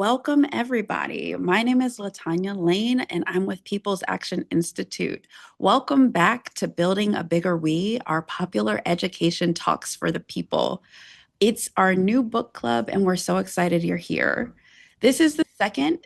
Welcome, everybody. My name is Latanya Lane, and I'm with People's Action Institute. Welcome back to Building a Bigger We, our popular education talks for the people. It's our new book club, and we're so excited you're here. This is the second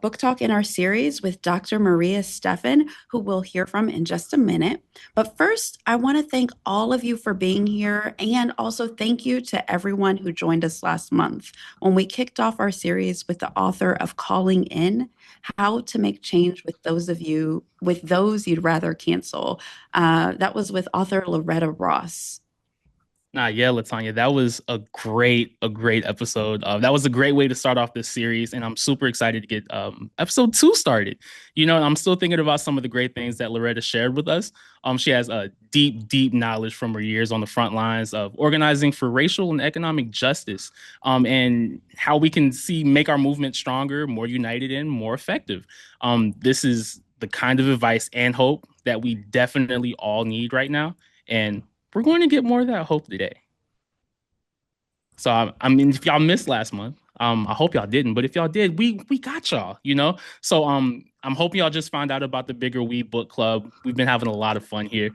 book talk in our series with Dr. Maria Stephan, who we'll hear from in just a minute. But first, I want to thank all of you for being here, and also thank you to everyone who joined us last month when we kicked off our series with the author of Calling In, How to Make Change with those you'd rather cancel. That was with author Loretta Ross. Yeah, Latanya, that was a great episode. That was a great way to start off this series, and I'm super excited to get episode 2 started. I'm still thinking about some of the great things that Loretta shared with us. She has a deep knowledge from her years on the front lines of organizing for racial and economic justice, and how we can make our movement stronger, more united, and more effective. This is the kind of advice and hope that we definitely all need right now, and we're going to get more of that hope today. So I mean, if y'all missed last month, I hope y'all didn't. But if y'all did, we got y'all. So I'm hoping y'all just found out about the Bigger We Book Club. We've been having a lot of fun here.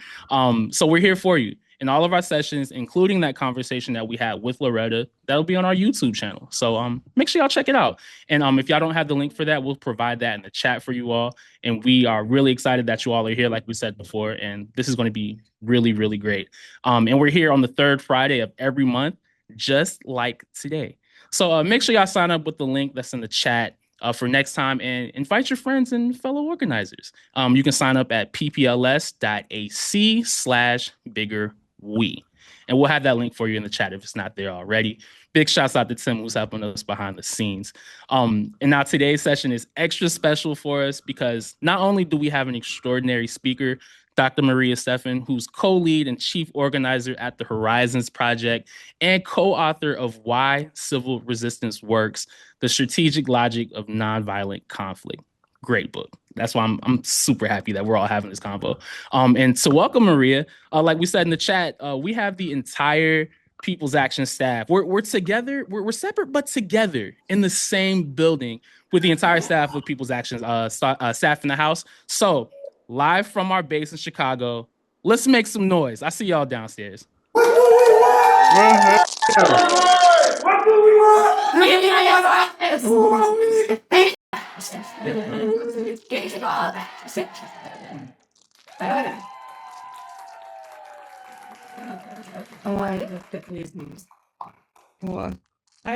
So we're here for you in all of our sessions, including that conversation that we had with Loretta. That'll be on our YouTube channel. So make sure y'all check it out. And if y'all don't have the link for that, we'll provide that in the chat for you all. And we are really excited that you all are here, like we said before. And this is going to be really great. And we're here on the third Friday of every month, just like today. So make sure y'all sign up with the link that's in the chat for next time, and invite your friends and fellow organizers. You can sign up at ppls.ac/biggerwe. And we'll have that link for you in the chat if it's not there already. Big shouts out to Tim, who's helping us behind the scenes. And now today's session is extra special for us because not only do we have an extraordinary speaker, Dr. Maria Stephan, who's co-lead and chief organizer at the Horizons Project and co-author of Why Civil Resistance Works, The Strategic Logic of Nonviolent Conflict. Great book. That's why I'm super happy that we're all having this convo. And to welcome Maria, like we said in the chat, we have the entire People's Action staff. We're together, we're separate but together in the same building with the entire staff of People's Action staff in the house. So live from our base in Chicago, let's make some noise. I see y'all downstairs. I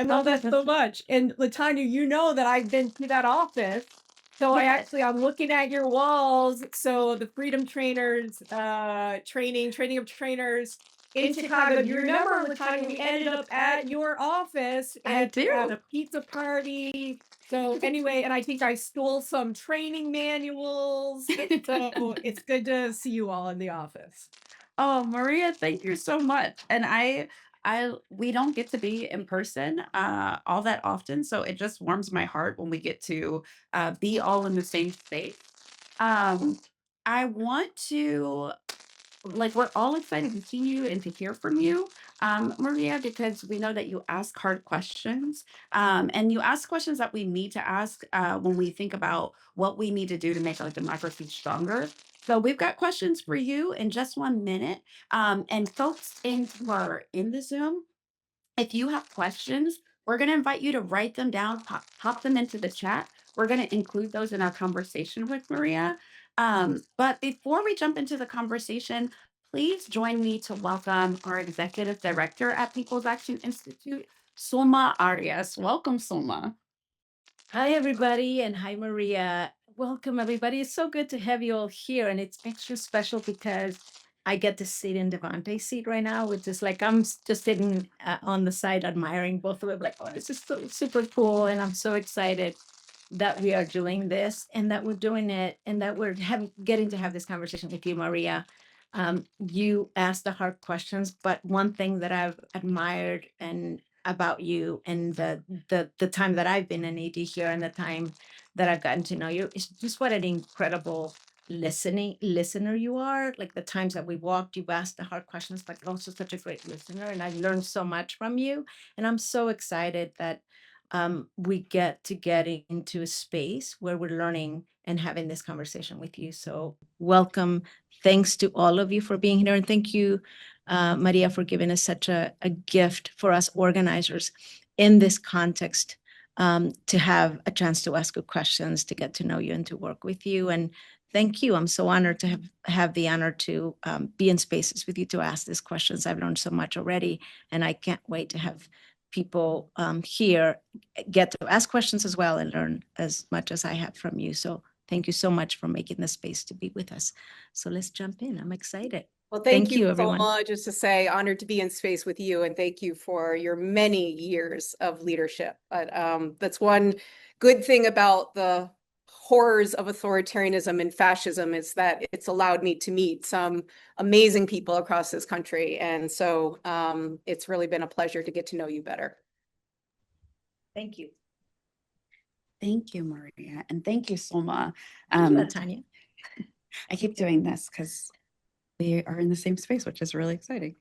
love that so much. And Latanya, you know that I've been to that office. So I'm looking at your walls. So the Freedom Trainers, training of trainers in Chicago. Do you remember, Latanya, we ended up at your office at a pizza party. So anyway, and I think I stole some training manuals. So it's good to see you all in the office. Oh, Maria, thank you so much. And we don't get to be in person all that often, so it just warms my heart when we get to be all in the same space. Um, I want to we're all excited to see you and to hear from you, Maria, because we know that you ask hard questions, and you ask questions that we need to ask when we think about what we need to do to make our democracy stronger. So we've got questions for you in just 1 minute. And folks who are in the Zoom, if you have questions, we're going to invite you to write them down, pop them into the chat. We're going to include those in our conversation with Maria. But before we jump into the conversation, please join me to welcome our executive director at People's Action Institute, Soma Arias. Welcome, Soma. Hi, everybody, and hi, Maria. Welcome, everybody. It's so good to have you all here, and it's extra special because I get to sit in Devante's seat right now, which is like I'm just sitting on the side admiring both of them, like, oh, this is so super cool, and I'm so excited that we are doing this and that we're doing it and that we're getting to have this conversation with you, Maria. You asked the hard questions, but one thing that I've admired and about you and the time that I've been an AD here and the time that I've gotten to know you is just what an incredible listener you are. Like the times that we walked, you've asked the hard questions, but also such a great listener. And I've learned so much from you. And I'm so excited that we get into a space where we're learning and having this conversation with you. So welcome. Thanks to all of you for being here. And thank you, Maria, for giving us such a gift for us organizers in this context, to have a chance to ask good questions, to get to know you and to work with you. And thank you. I'm so honored to have the honor to be in spaces with you to ask these questions. I've learned so much already, and I can't wait to have people here get to ask questions as well and learn as much as I have from you. So thank you so much for making the space to be with us. So let's jump in. I'm excited. Well, thank you so everyone. much. Just to say, honored to be in space with you, and thank you for your many years of leadership. But that's one good thing about the horrors of authoritarianism and fascism, is that it's allowed me to meet some amazing people across this country. And so it's really been a pleasure to get to know you better. Thank you. Thank you, Maria. And thank you, Solma. Thank you, Tanya. I keep doing this because we are in the same space, which is really exciting.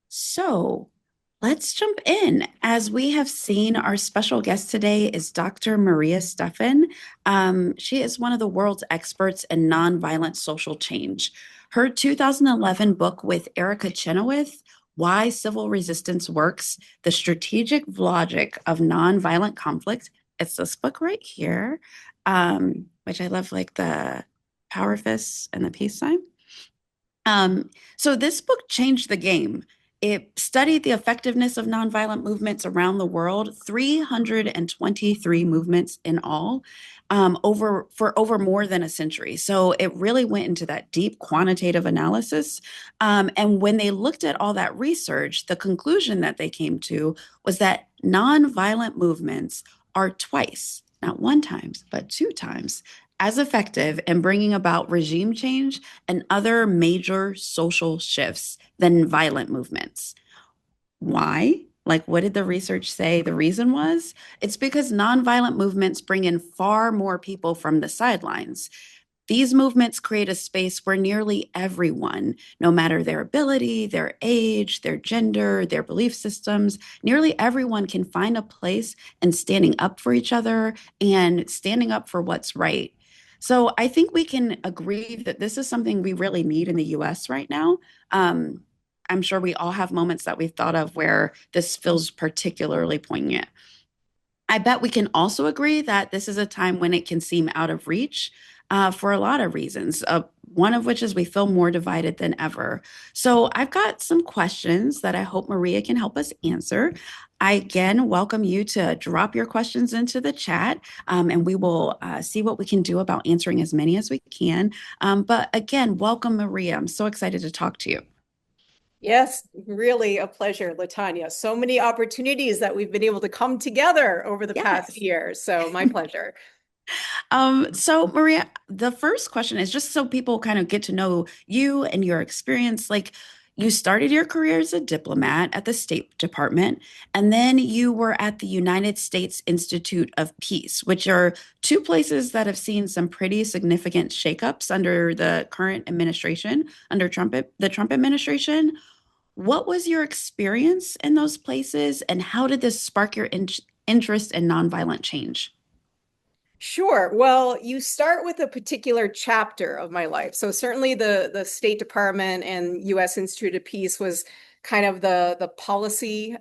So let's jump in. As we have seen, our special guest today is Dr. Maria Stephan. She is one of the world's experts in nonviolent social change. Her 2011 book with Erica Chenoweth, Why Civil Resistance Works, The Strategic Logic of Nonviolent Conflict. It's this book right here, which I love, like the power fists and the peace sign. So this book changed the game. It studied the effectiveness of nonviolent movements around the world, 323 movements in all, for over more than a century. So it really went into that deep quantitative analysis. And when they looked at all that research, the conclusion that they came to was that nonviolent movements are twice, not one times, but two times as effective in bringing about regime change and other major social shifts than violent movements. Why? Like, what did the research say the reason was? It's because nonviolent movements bring in far more people from the sidelines. These movements create a space where nearly everyone, no matter their ability, their age, their gender, their belief systems, nearly everyone can find a place in standing up for each other and standing up for what's right. So I think we can agree that this is something we really need in the US right now. I'm sure we all have moments that we've thought of where this feels particularly poignant. I bet we can also agree that this is a time when it can seem out of reach for a lot of reasons. One of which is we feel more divided than ever. So I've got some questions that I hope Maria can help us answer. I again welcome you to drop your questions into the chat, and we will see what we can do about answering as many as we can. But again, welcome, Maria. I'm so excited to talk to you. Yes, really a pleasure, Latanya. So many opportunities that we've been able to come together over the past year. So my pleasure. So Maria, the first question is just so people kind of get to know you and your experience. Like, you started your career as a diplomat at the State Department, and then you were at the United States Institute of Peace, which are two places that have seen some pretty significant shakeups under the current administration, under the Trump administration. What was your experience in those places, and how did this spark your interest in nonviolent change? Sure. Well, you start with a particular chapter of my life. So certainly the State Department and U.S. Institute of Peace was kind of the policy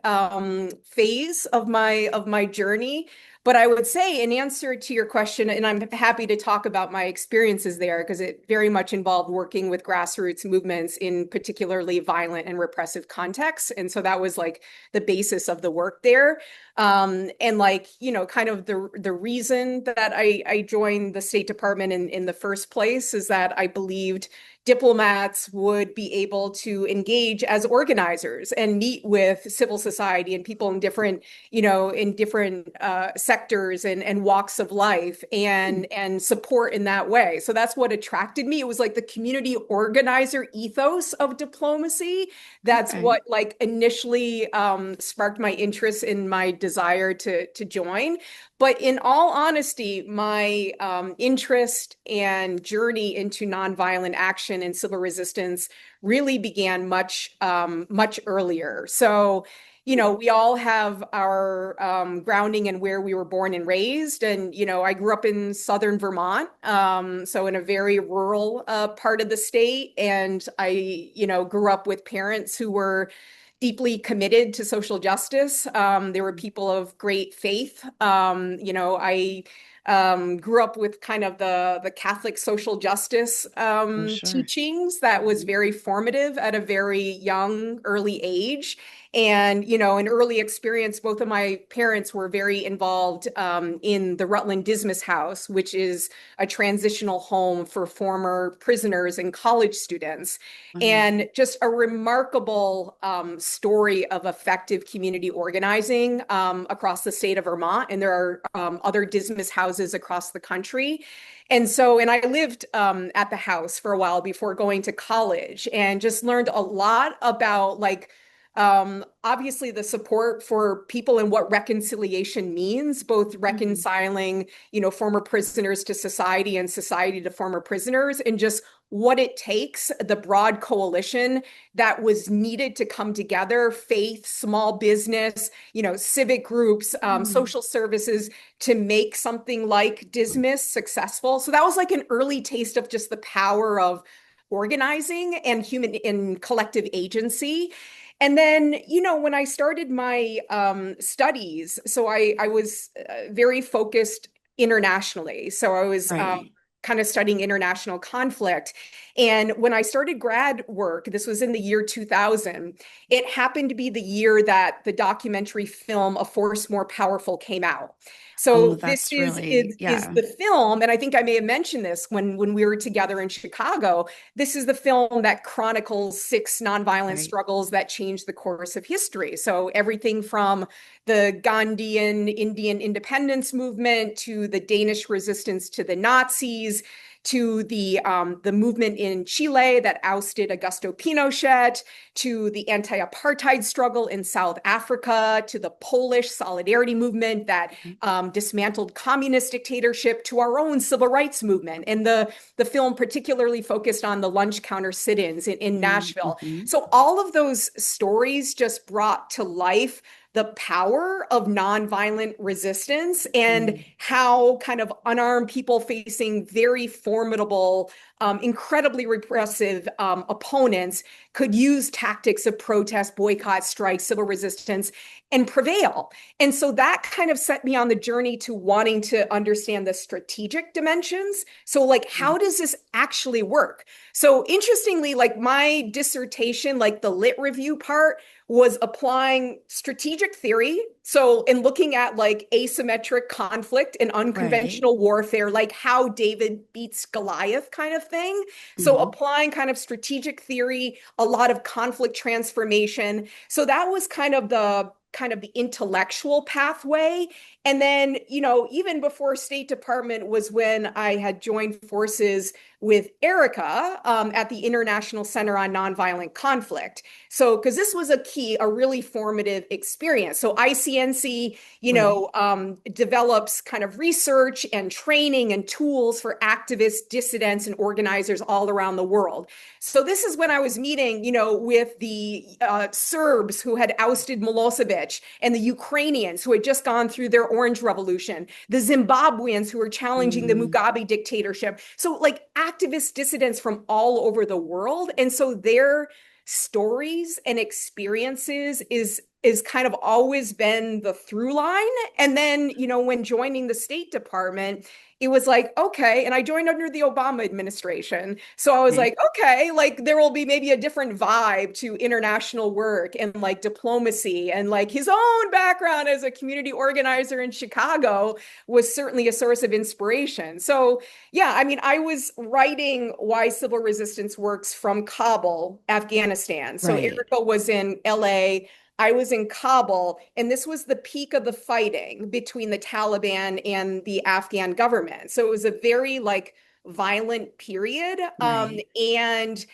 phase of my journey. But I would say, in answer to your question, and I'm happy to talk about my experiences there because it very much involved working with grassroots movements in particularly violent and repressive contexts. And so that was like the basis of the work there. And like, you know, kind of the reason that I joined the State Department in the first place is that I believed diplomats would be able to engage as organizers and meet with civil society and people in different, you know, in different sectors and walks of life and support in that way. So that's what attracted me. It was like the community organizer ethos of diplomacy. That's what like initially sparked my interest in my desire to join. But in all honesty, my interest and journey into nonviolent action and civil resistance really began much earlier. So, we all have our grounding in where we were born and raised. And, I grew up in southern Vermont, so in a very rural part of the state. And I, grew up with parents who were deeply committed to social justice. They were people of great faith. I grew up with kind of the Catholic social justice For sure. teachings that was Mhm. very formative at a very young, early age. And, an early experience, both of my parents were very involved in the Rutland Dismas House, which is a transitional home for former prisoners and college students. Wow. And just a remarkable story of effective community organizing across the state of Vermont. And there are other Dismas houses across the country. And I lived at the house for a while before going to college and just learned a lot about obviously the support for people and what reconciliation means, both Mhm. reconciling, former prisoners to society and society to former prisoners, and just what it takes, the broad coalition that was needed to come together, faith, small business, civic groups, Mm. social services to make something like Dismas successful. So that was like an early taste of just the power of organizing and human in collective agency. And then, when I started my studies, so I was very focused internationally. So I was Right. kind of studying international conflict. And when I started grad work, this was in the year 2000, it happened to be the year that the documentary film A Force More Powerful came out. Oh, So this that's is really, is yeah. the film, and I think I may have mentioned this when we were together in Chicago. This is the film that chronicles six nonviolent Right. struggles that changed the course of history. So everything from the Gandhian Indian independence movement to the Danish resistance to the Nazis to the movement in Chile that ousted Augusto Pinochet, to the anti-apartheid struggle in South Africa, to the Polish solidarity movement that Mhm. dismantled communist dictatorship, to our own civil rights movement. And the film particularly focused on the lunch counter sit-ins in Nashville. Mhm. So all of those stories just brought to life the power of nonviolent resistance and Mm. how kind of unarmed people facing very formidable, incredibly repressive opponents could use tactics of protest, boycott, strike, civil resistance, and prevail. And so that kind of set me on the journey to wanting to understand the strategic dimensions. So, like, how Mm. does this actually work? So, interestingly, like my dissertation, like the lit review part, was applying strategic theory. So, in looking at like asymmetric conflict and Right. unconventional warfare, like how David beats Goliath kind of thing. So, Mhm. applying kind of strategic theory, a lot of conflict transformation. So, that was kind of the intellectual pathway. And then, even before State Department was when I had joined forces with Erica at the International Center on Nonviolent Conflict. So, because this was a really formative experience. So, ICNC, Right. develops kind of research and training and tools for activists, dissidents, and organizers all around the world. So, this is when I was meeting, with the Serbs who had ousted Milosevic and the Ukrainians who had just gone through their Orange Revolution, the Zimbabweans who were challenging the Mm. Mugabe dictatorship. So, like activist dissidents from all over the world. And so their stories and experiences is kind of always been the through line. And then, when joining the State Department, it was like, okay, and I joined under the Obama administration. So I was Right. like, okay, like there will be maybe a different vibe to international work and like diplomacy, and like his own background as a community organizer in Chicago was certainly a source of inspiration. So yeah, I mean, I was writing Why Civil Resistance Works from Kabul, Afghanistan. So Right. Erica was in LA. I was in Kabul, and this was the peak of the fighting between the Taliban and the Afghan government. So it was a very like violent period. Right. And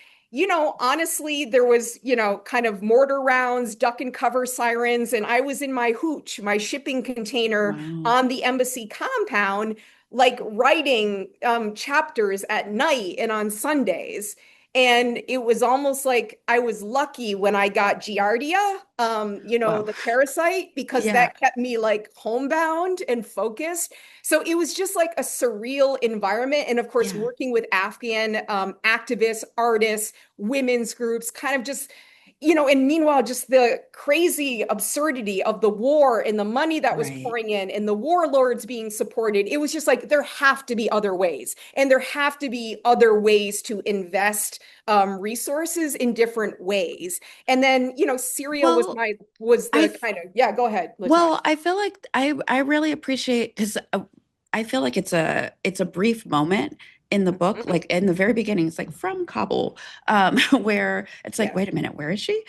honestly, there was, kind of mortar rounds, duck and cover sirens, and I was in my hooch, my shipping container Wow. on the embassy compound, like writing chapters at night and on Sundays. And it was almost like I was lucky when I got Giardia, Wow. the parasite, because Yeah. that kept me like homebound and focused. So it was just like a surreal environment. And of course, Yeah. working with Afghan activists, artists, women's groups, kind of just, and meanwhile, just the crazy absurdity of the war and the money that was Right. pouring in and the warlords being supported. It was just like there have to be other ways, and there have to be other ways to invest resources in different ways. And then, Syria was Well, my was I the kind of yeah. Go ahead, Latanya. Well, I feel like I really appreciate because I feel like it's a brief moment in the book, Mhm. like in the very beginning, it's like from Kabul, where it's like, Yeah. wait a minute, where is she?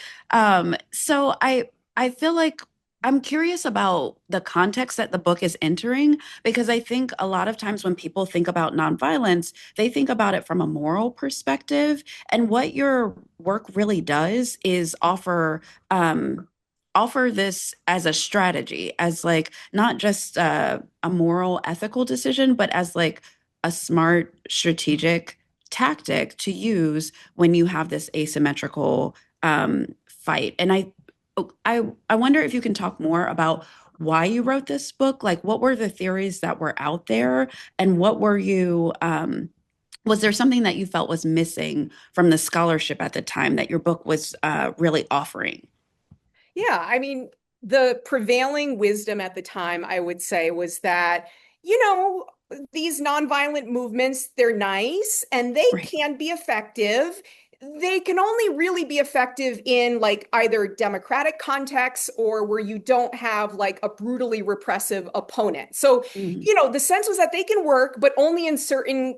So I feel like I'm curious about the context that the book is entering because I think a lot of times when people think about nonviolence, they think about it from a moral perspective, and what your work really does is offer this as a strategy, as like not just a moral, ethical decision, but as like a smart, strategic tactic to use when you have this asymmetrical fight. And I wonder if you can talk more about why you wrote this book. Like, what were the theories that were out there, and what were you? Was there something that you felt was missing from the scholarship at the time that your book was really offering? Yeah, I mean, the prevailing wisdom at the time, I would say, was that, you know, these nonviolent movements, they're nice and they Right. can be effective. They can only really be effective in like either democratic contexts or where you don't have like a brutally repressive opponent. So, Mhm. the sense was that they can work, but only in certain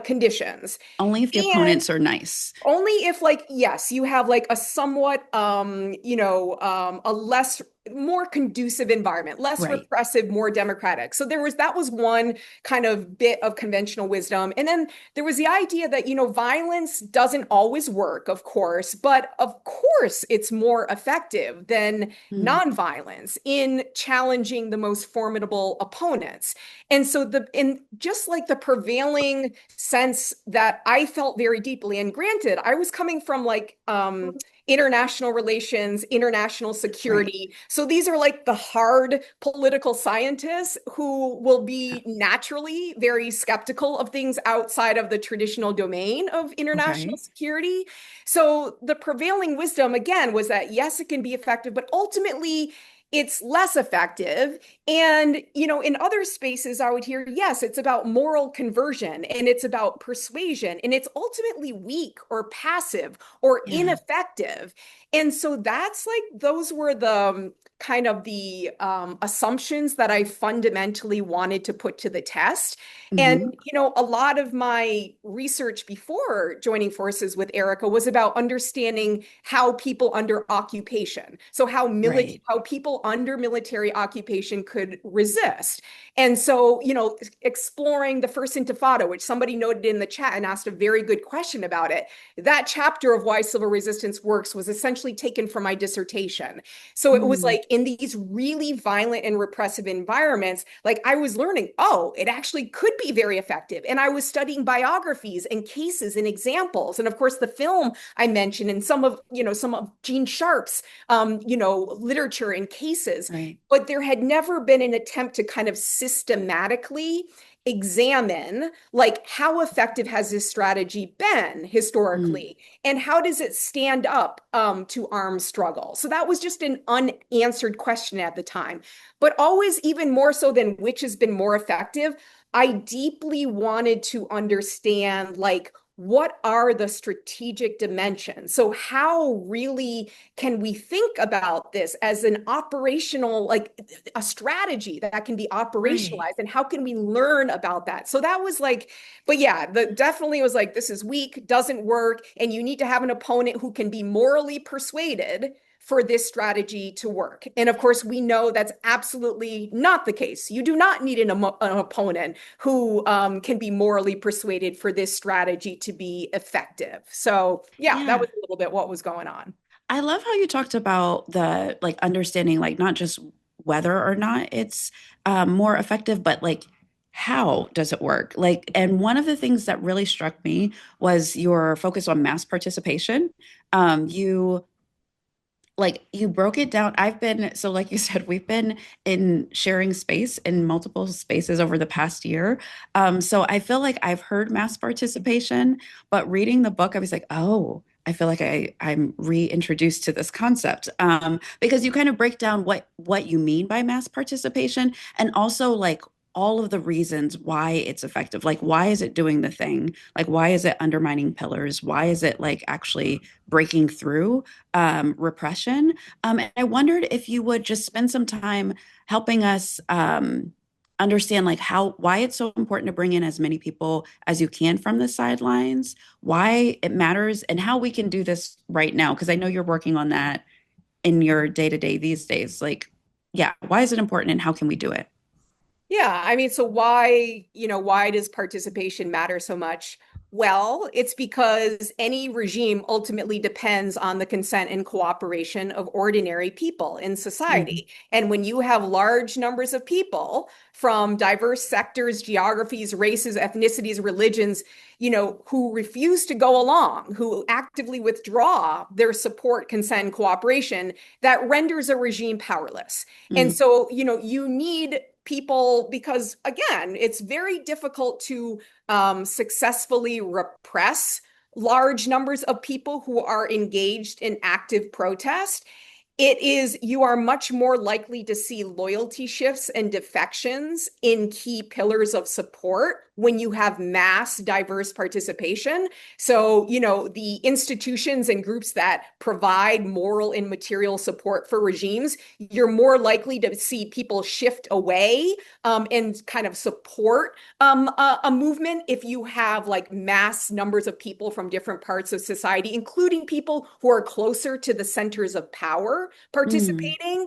conditions. Only if the And opponents are nice. only if like yes, you have like a somewhat a less more conducive environment, less Right. repressive, more democratic. So that was one kind of bit of conventional wisdom. And then there was the idea that violence doesn't always work, of course, but of course it's more effective than Mm. nonviolence in challenging the most formidable opponents. And so in just like the prevailing sense that I felt very deeply. And granted, I was coming from like international relations, international Right. security. So these are like the hard political scientists who will Yeah. be naturally very skeptical of things outside of the traditional domain of international Okay. security. So the prevailing wisdom, again, was that yes, it can be effective, but ultimately, it's less effective. And, in other spaces, I would hear, yes, it's about moral conversion and it's about persuasion and it's ultimately weak or passive or Yeah. ineffective. And so that's like, those were the kind of the assumptions that I fundamentally wanted to put to the test. And, Hmm. a lot of my research before joining forces with Erica was about understanding how people under occupation, so Right. how people under military occupation could resist. And so, exploring the first intifada, which somebody noted in the chat and asked a very good question about it, that chapter of why civil resistance works was essentially taken from my dissertation. So it was Mm. like in these really violent and repressive environments, like I was learning, oh, it actually could be very effective. And I was studying biographies and cases and examples. And of course, the film I mentioned and some of Gene Sharp's literature and cases, Right. but there had never been an attempt to kind of systematically examine like how effective has this strategy been Mm. historically and how does it stand up to armed struggle. So that was just an unanswered question at the time, but always, even more so than which has been more effective, I deeply wanted to understand like what are the strategic dimensions? So how really can we think about this as an operational, like a strategy that can be Right. operationalized? And how can we learn about that? So that was like, but yeah, definitely was like, this is weak, doesn't work. And you need to have an opponent who can be morally persuaded for this strategy to work. And of course, we know that's absolutely not the case. You do not need an opponent who can be morally persuaded for this strategy to be effective. So, yeah, that Yeah. was a little bit what was going on. I love how you talked about the like understanding like not just whether or not it's more effective, but like how does it work? Like, and one of the things that really struck me was your focus on mass participation. You like you broke it down. I've been, so like you said, we've been in sharing space in multiple spaces over the past year. So I feel like I've heard mass participation, but reading the book, I was like, oh, I feel like I'm reintroduced to this concept, because you kind of break down what you mean by mass participation, and also like all of the reasons why it's effective. Like, why is it doing the thing? Like, why is it undermining pillars? Why is it like actually breaking through repression? And I wondered if you would just spend some time helping us understand like why it's so important to bring in as many people as you can from the sidelines, why it matters, and how we can do this right now. Because I know you're working on that in your day to day these days. Like, yeah, why is it important and how can we do it? Yeah, I mean, so why does participation matter so much? Well, it's because any regime ultimately depends on the consent and cooperation of ordinary people in Mhm. society. And when you have large numbers of people from diverse sectors, geographies, races, ethnicities, religions, who refuse to go along, who actively withdraw their support, consent, and cooperation, that renders a regime powerless. And Mm, so, you need people because, again, it's very difficult to successfully repress large numbers of people who are engaged in active protest. You are much more likely to see loyalty shifts and defections in key pillars of support when you have mass diverse participation. So, the institutions and groups that provide moral and material support for regimes, you're more likely to see people shift away and kind of support a movement if you have like mass numbers of people from different parts of society, including people who are closer to the centers of power mm, participating.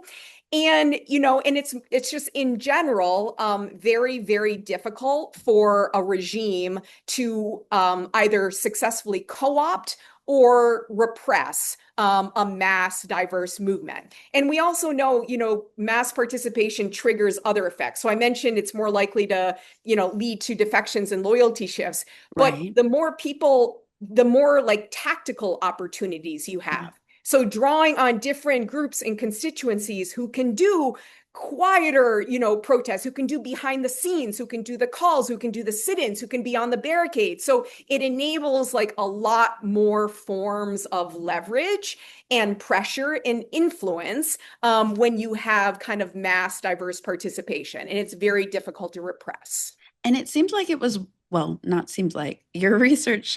And it's just in general very, very difficult for a regime to either successfully co-opt or repress a mass diverse movement. And we also know, mass participation triggers other effects. So I mentioned it's more likely to, lead to defections and loyalty shifts. But right. the more people, the more like tactical opportunities you Yeah. have. So drawing on different groups and constituencies who can do quieter, protests, who can do behind the scenes, who can do the calls, who can do the sit-ins, who can be on the barricades. So it enables like a lot more forms of leverage and pressure and influence when you have kind of mass diverse participation, and it's very difficult to repress. And it seems like it was, well, not seems like your research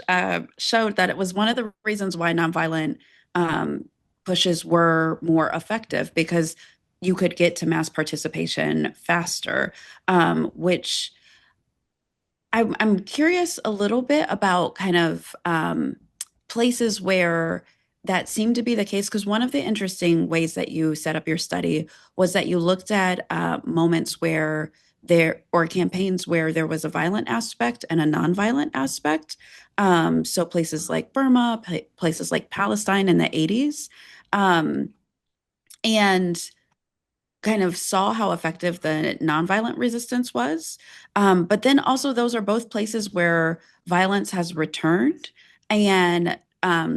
showed that it was one of the reasons why nonviolent pushes were more effective because you could get to mass participation faster, which I'm curious a little bit about kind of places where that seemed to be the case. Because one of the interesting ways that you set up your study was that you looked at moments where there or campaigns where there was a violent aspect and a nonviolent aspect. So places like Burma, places like Palestine in the 80s. Um, and kind of saw how effective the nonviolent resistance was. But then also, those are both places where violence has returned and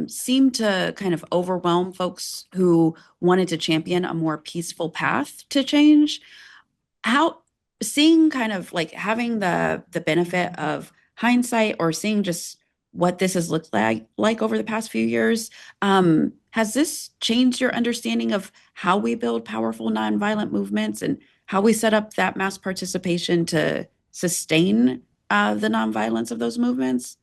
seemed to kind of overwhelm folks who wanted to champion a more peaceful path to change. How seeing kind of like having the benefit of hindsight or seeing just what this has looked like over the past few years, has this changed your understanding of how we build powerful nonviolent movements and how we set up that mass participation to sustain the nonviolence of those movements?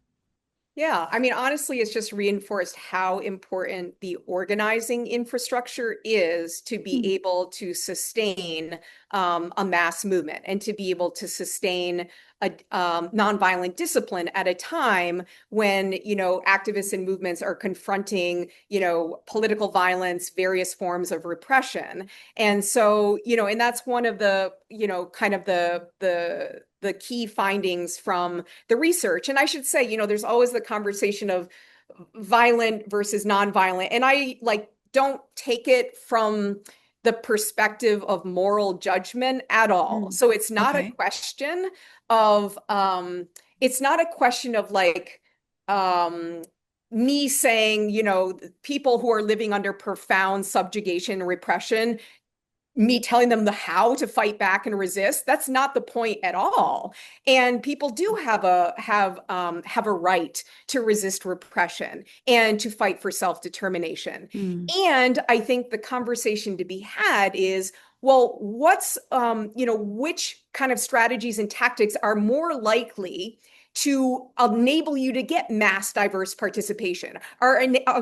Yeah, I mean, honestly, it's just reinforced how important the organizing infrastructure is to be Hmm. able to sustain a mass movement and to be able to sustain a nonviolent discipline at a time when, activists and movements are confronting, political violence, various forms of repression. And so, and that's one of the, kind of the key findings from the research. And I should say, there's always the conversation of violent versus nonviolent. And I like don't take it from the perspective of moral judgment at all. So it's not a Okay. question of it's not a question of like me saying, people who are living under profound subjugation and repression, me telling them how to fight back and resist. That's not the point at all. And people do have a right to resist repression and to fight for self-determination. Mm. And I think the conversation to be had is, well, which kind of strategies and tactics are more likely to enable you to get mass diverse participation, are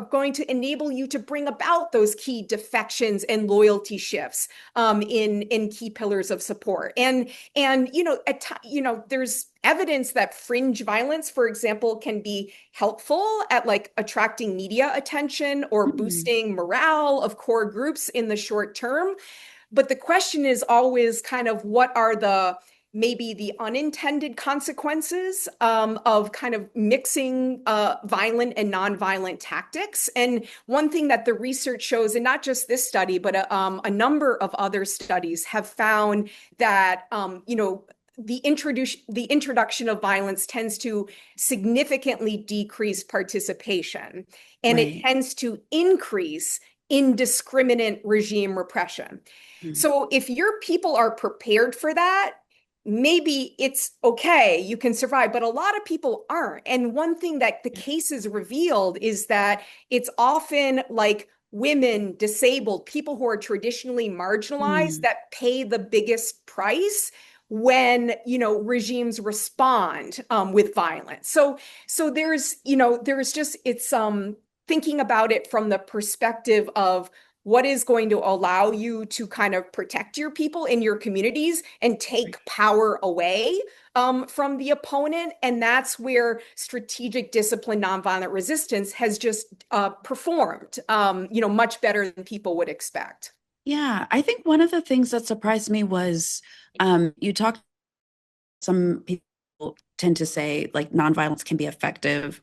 going to enable you to bring about those key defections and loyalty shifts in key pillars of support. And there's evidence that fringe violence, for example, can be helpful at like attracting media attention or Mm. boosting morale of core groups in the short term. But the question is always kind of what are maybe the unintended consequences of kind of mixing violent and nonviolent tactics. And one thing that the research shows, and not just this study, but a number of other studies have found that, the introduction of violence tends to significantly decrease participation, and it Right. tends to increase indiscriminate regime repression. Mm. So if your people are prepared for that, maybe it's okay, you can survive, but a lot of people aren't. And one thing that the cases revealed is that it's often like women, disabled, people who are traditionally marginalized Mm. that pay the biggest price when regimes respond with violence. So there's just it's thinking about it from the perspective of what is going to allow you to kind of protect your people in your communities and take power away from the opponent. And that's where strategic discipline, nonviolent resistance has just performed, much better than people would expect. Yeah, I think one of the things that surprised me was you talked, some people tend to say like nonviolence can be effective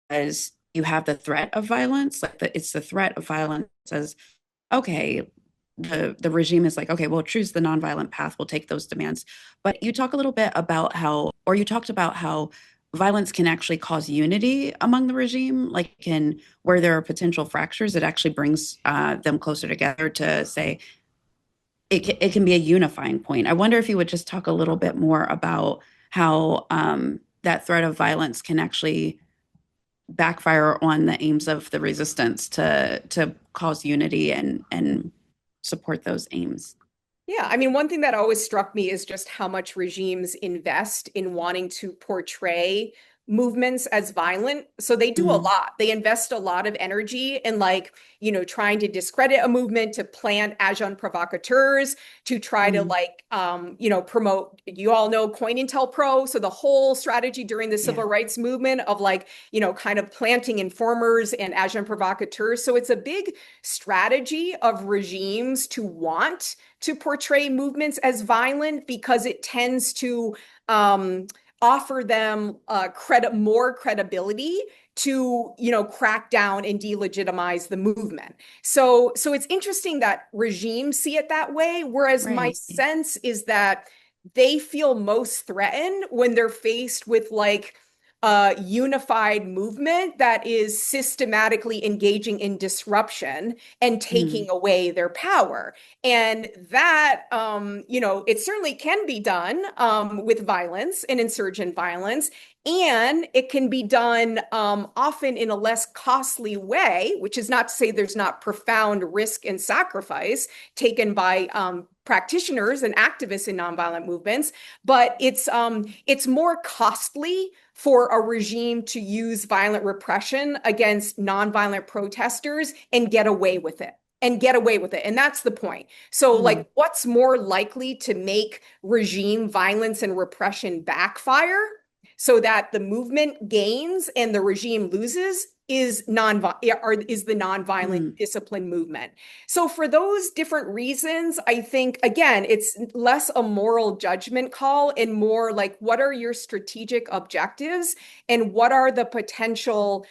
as you have the threat of violence, like it's the threat of violence as okay, the regime is like, okay, we'll choose the nonviolent path, we'll take those demands. But you talk a little bit about how, or you talked about how violence can actually cause unity among the regime, like can where there are potential fractures, it actually brings them closer together to say it can be a unifying point. I wonder if you would just talk a little bit more about how that threat of violence can actually backfire on the aims of the resistance to cause unity and support those aims. Yeah, I mean, one thing that always struck me is just how much regimes invest in wanting to portray movements as violent. So they do a Mm. lot. They invest a lot of energy in like, trying to discredit a movement, to plant agents provocateurs, to try to Mm. like, promote, you all know COINTELPRO. So the whole strategy during the Yeah. civil rights movement of like, kind of planting informers and agents provocateurs. So it's a big strategy of regimes to want to portray movements as violent because it tends to offer them more credibility to crack down and delegitimize the movement. So it's interesting that regimes see it that way, whereas my Right. sense is that they feel most threatened when they're faced with like a unified movement that is systematically engaging in disruption and Mm. taking away their power. And that, it certainly can be done with violence and insurgent violence. And it can be done often in a less costly way, which is not to say there's not profound risk and sacrifice taken by practitioners and activists in nonviolent movements, but it's more costly for a regime to use violent repression against nonviolent protesters and get away with it. And get away with it. And that's the point. So, Mm. like, what's more likely to make regime violence and repression backfire so that the movement gains and the regime loses? is the nonviolent Mm, discipline movement. So for those different reasons, I think again, it's less a moral judgment call and more like what are your strategic objectives and what are the potential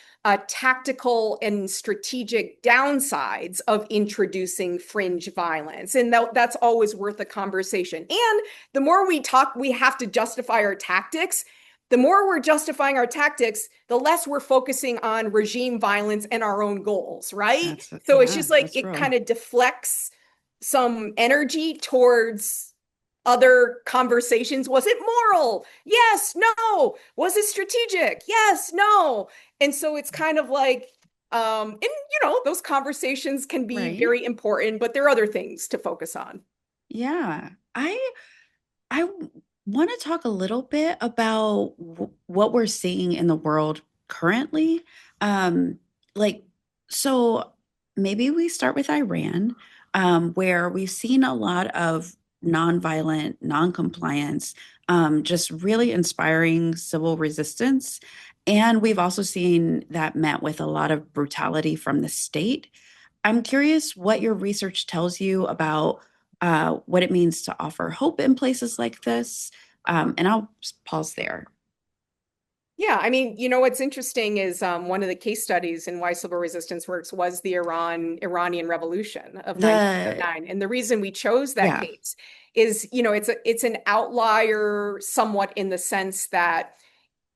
tactical and strategic downsides of introducing fringe violence. And that's always worth a conversation. And the more we talk, we have to justify our tactics. The more we're justifying our tactics, the less we're focusing on regime violence and our own goals, right? So it's yeah, just like that's it real. kind of deflects some energy towards other conversations. Was it moral? Yes, no. Was it strategic? Yes, no. And so it's kind of like, and those conversations can be Right. very important, but there are other things to focus on. Yeah. I want to talk a little bit about what we're seeing in the world currently. Um, like, so maybe we start with Iran, where we've seen a lot of nonviolent, noncompliance, just really inspiring civil resistance. And we've also seen that met with a lot of brutality from the state. I'm curious what your research tells you about what it means to offer hope in places like this. And I'll pause there. Yeah, I mean, what's interesting is one of the case studies in why civil resistance works was the Iranian Revolution of The 1979. And the reason we chose that Yeah, case is, it's an outlier somewhat in the sense that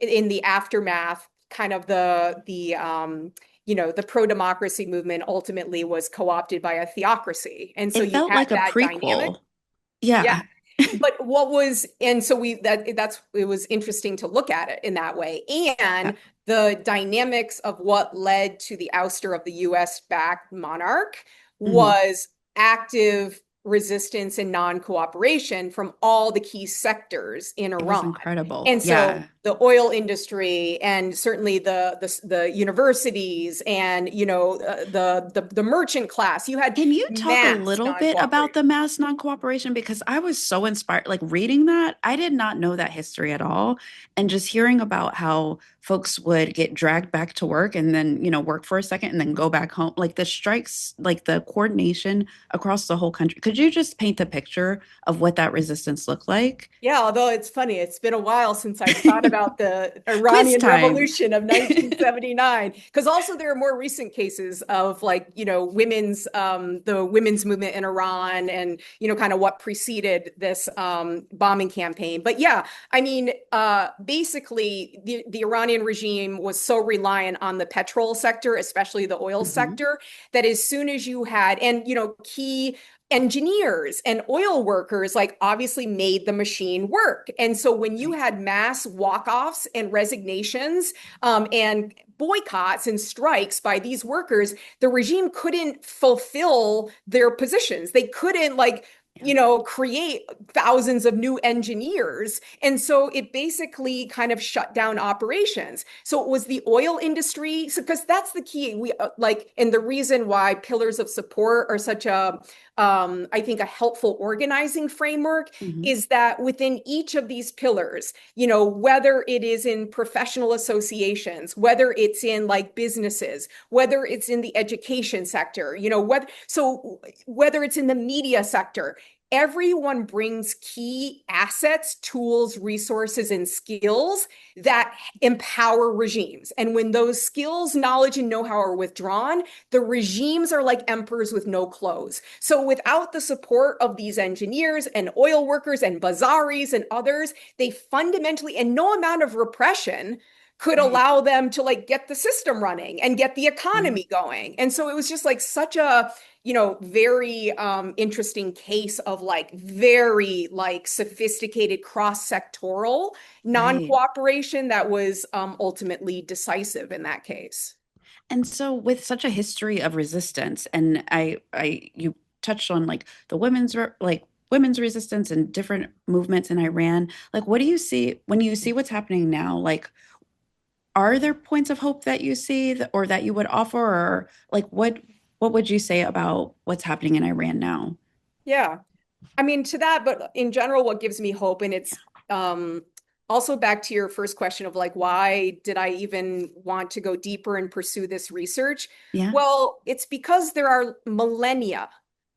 in the aftermath, kind of the pro-democracy movement ultimately was co-opted by a theocracy. And so it you felt had like a that dynamic. prequel. Yeah. Yeah. But what was, and so it was interesting to look at it in that way. Yeah. And the dynamics of what led to the ouster of the US backed monarch Mhm. was active resistance and non-cooperation from all the key sectors in It was Iran. incredible. And so Yeah. the oil industry and certainly the universities and the merchant class, you had Can you talk a mass little bit about non-cooperation. the mass non-cooperation? Because I was so inspired, like reading that, I did not know that history at all. And just hearing about how folks would get dragged back to work and then, work for a second and then go back home, like the strikes, like the coordination across the whole country. Could you just paint the picture of what that resistance looked like? Yeah, although it's funny, it's been a while since I've thought about the Quiz Iranian time. Revolution of 1979. Because also there are more recent cases of like, the women's movement in Iran and, kind of what preceded this bombing campaign. But yeah, I mean, basically the Iranian regime was so reliant on the petrol sector, especially the oil Mhm. sector, that as soon as you had, and, key engineers and oil workers like obviously made the machine work. And so when you Right. had mass walk-offs and resignations and boycotts and strikes by these workers, the regime couldn't fulfill their positions. They couldn't Yeah. create thousands of new engineers. And so it basically kind of shut down operations. So it was the oil industry, because that's the key. And the reason why pillars of support are such I think a helpful organizing framework Mhm. is that within each of these pillars, whether it is in professional associations, whether it's in like businesses, whether it's in the education sector, whether it's in the media sector, everyone brings key assets, tools, resources, and skills that empower regimes. And when those skills, knowledge, and know-how are withdrawn, the regimes are like emperors with no clothes. So without the support of these engineers and oil workers and bazaris and others, they fundamentally, and no amount of repression could Right. allow them to like get the system running and get the Yeah. economy going. And so it was just like such a very interesting case of like very like sophisticated cross-sectoral Right. non-cooperation that was ultimately decisive in that case. And so with such a history of resistance, and you touched on like the women's resistance and different movements in Iran. Like, what do you see when you see what's happening now? Like, are there points of hope that you see or that you would offer, or like what would you say about what's happening in Iran now? Yeah. I mean, to that, but in general, what gives me hope, and it's also back to your first question of like, why did I even want to go deeper and pursue this research? Yeah. Well, it's because there are millennia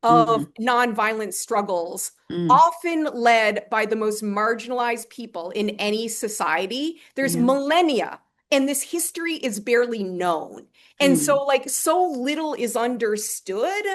of Mhm. nonviolent struggles, Mm. often led by the most marginalized people in any society. There's Yeah. millennia, and this history is barely known. And Mm. so, like, so little is understood.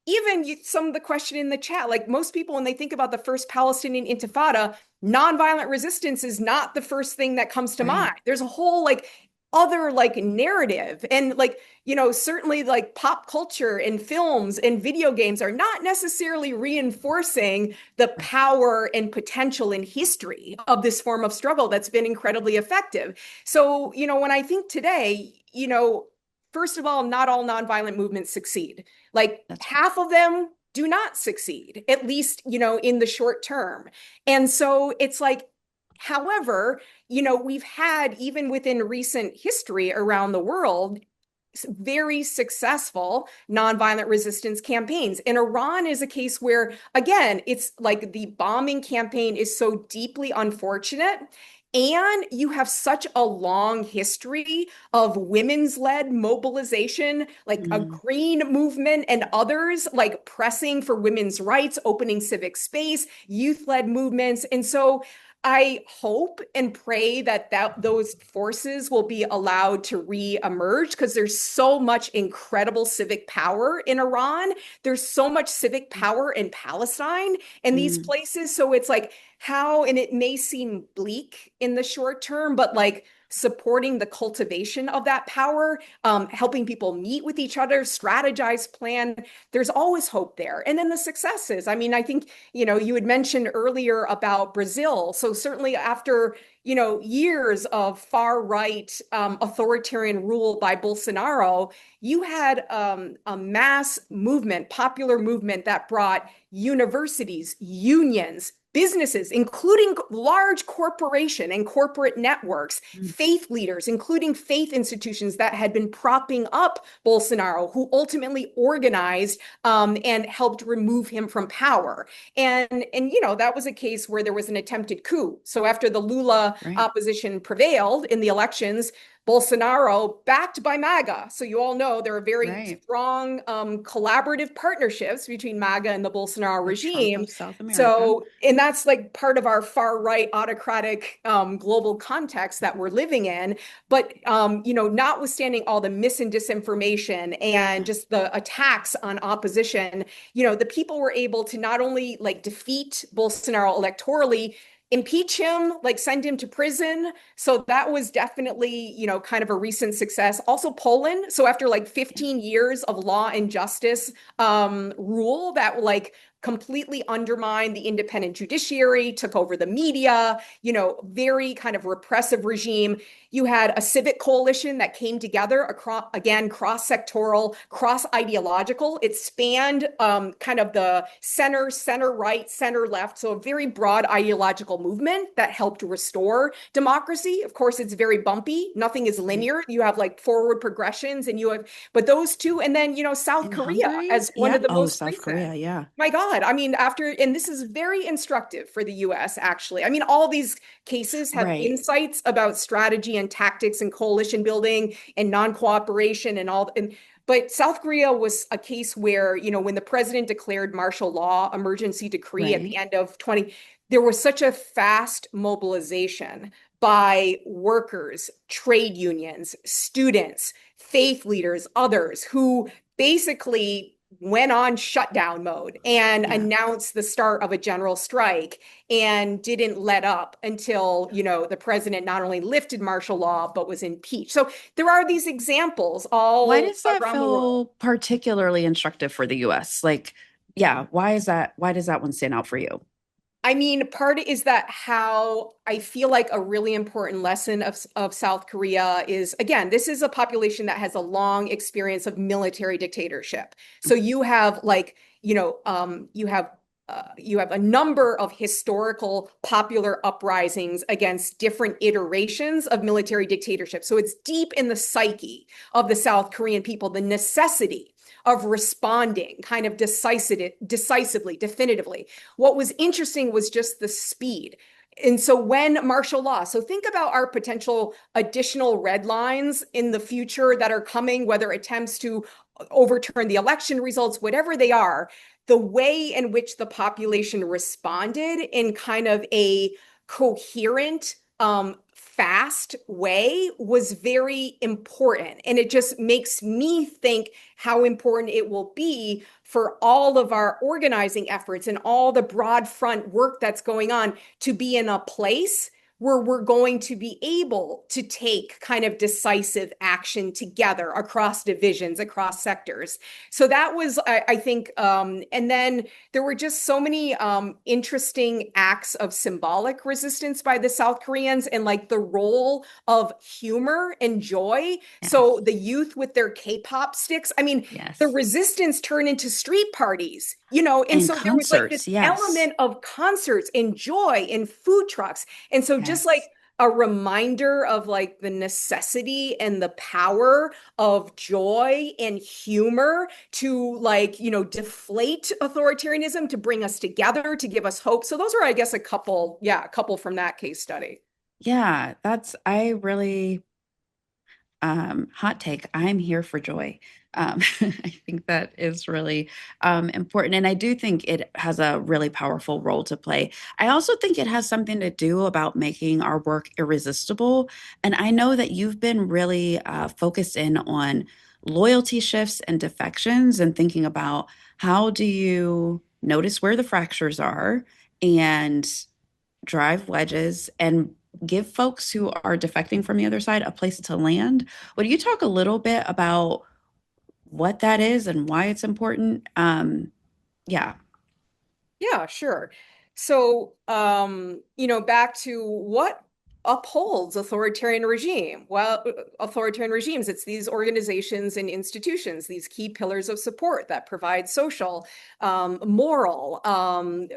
Even some of the question in the chat, like most people, when they think about the first Palestinian Intifada, nonviolent resistance is not the first thing that comes to mind. Right. There's a whole like other like narrative, and like, you know, certainly like pop culture and films and video games are not necessarily reinforcing the Right. power and potential and history of this form of struggle that's been incredibly effective. So, you know, when I think today, you know, first of all, not all nonviolent movements succeed. Like That's right. half of them do not succeed, at least, you know, in the short term. And so it's like, however, you know, we've had, even within recent history around the world, very successful nonviolent resistance campaigns. And Iran is a case where, again, it's like the bombing campaign is so deeply unfortunate. And you have such a long history of women's led mobilization, like a Mm. green movement and others like pressing for women's rights, opening civic space, youth led movements. And so I hope and pray that those forces will be allowed to re-emerge, because there's so much incredible civic power in Iran. There's so much civic power in Palestine and these Mm. places. So it's like how, and it may seem bleak in the short term, but like supporting the cultivation of that power, helping people meet with each other, strategize, plan. There's always hope there. And then the successes. I mean, I think, you know, you had mentioned earlier about Brazil. So certainly after, you know, years of far right authoritarian rule by Bolsonaro, you had a mass movement, popular movement that brought universities, unions, businesses, including large corporation and corporate networks, Mm. faith leaders, including faith institutions that had been propping up Bolsonaro, who ultimately organized and helped remove him from power. And you know, that was a case where there was an attempted coup. So after the Lula Right. opposition prevailed in the elections, Bolsonaro, backed by MAGA. So you all know there are very Right. strong collaborative partnerships between MAGA and the Bolsonaro The Trump regime. of South America. So, and that's like part of our far right autocratic global context that we're living in. But, you know, notwithstanding all the mis and disinformation and just the attacks on opposition, you know, the people were able to not only like defeat Bolsonaro electorally, impeach him, like send him to prison. So that was definitely, you know, kind of a recent success. Also Poland. So after like Yeah. 15 years of law and justice rule that like completely undermined the independent judiciary, took over the media, you know, very kind of repressive regime. You had a civic coalition that came together across, again, cross-sectoral, cross-ideological. It spanned kind of the center, center right, center left. So a very broad ideological movement that helped restore democracy. Of course, it's very bumpy. Nothing is Right. linear. You have like forward progressions and you have, but those two, and then, you know, South In Korea Hungary? as one Yeah. of the Oh, most South recent. Korea. Yeah. My God. I mean, after, and this is very instructive for the US, actually. I mean, all these cases have Right. insights about strategy and tactics and coalition building and non-cooperation and all. But South Korea was a case where, you know, when the president declared martial law emergency decree at the Right. end of 20, there was such a fast mobilization by workers, trade unions, students, faith leaders, others who basically went on shutdown mode and Yeah. announced the start of a general strike and didn't let up until, you know, the president not only lifted martial law but was impeached. So there are these examples Why all does that around the world. feel particularly instructive for the US? Like, yeah, why is that? Why does that one stand out for you? I mean, part is that how I feel like a really important lesson of South Korea is, again, this is a population that has a long experience of military dictatorship. So you have like, you know, you have a number of historical popular uprisings against different iterations of military dictatorship. So it's deep in the psyche of the South Korean people, the necessity of responding kind of decisively, definitively. What was interesting was just the speed. And so when martial law, so think about our potential additional red lines in the future that are coming, whether attempts to overturn the election results, whatever they are, the way in which the population responded in kind of a coherent, fast way was very important. And it just makes me think how important it will be for all of our organizing efforts and all the broad front work that's going on to be in a place where we're going to be able to take kind of decisive action together across divisions, across sectors. So that was, I think, and then there were just so many interesting acts of symbolic resistance by the South Koreans and like the role of humor and joy. So the youth with their K-pop sticks, I mean, the resistance turned into street parties, and so there was like this element of concerts and joy and food trucks. And so just like a reminder of like the necessity and the power of joy and humor to like, deflate authoritarianism, to bring us together, to give us hope. So those are, I guess, a couple from that case study. Yeah, I really, hot take, I'm here for joy. I think that is really important. And I do think it has a really powerful role to play. I also think it has something to do about making our work irresistible. And I know that you've been really focused in on loyalty shifts and defections and thinking about how do you notice where the fractures are and drive wedges and give folks who are defecting from the other side a place to land. Would you talk a little bit about what that is and why it's important? Yeah. Yeah, sure. So, back to what upholds authoritarian regime. Well, authoritarian regimes, it's these organizations and institutions, these key pillars of support that provide social, moral,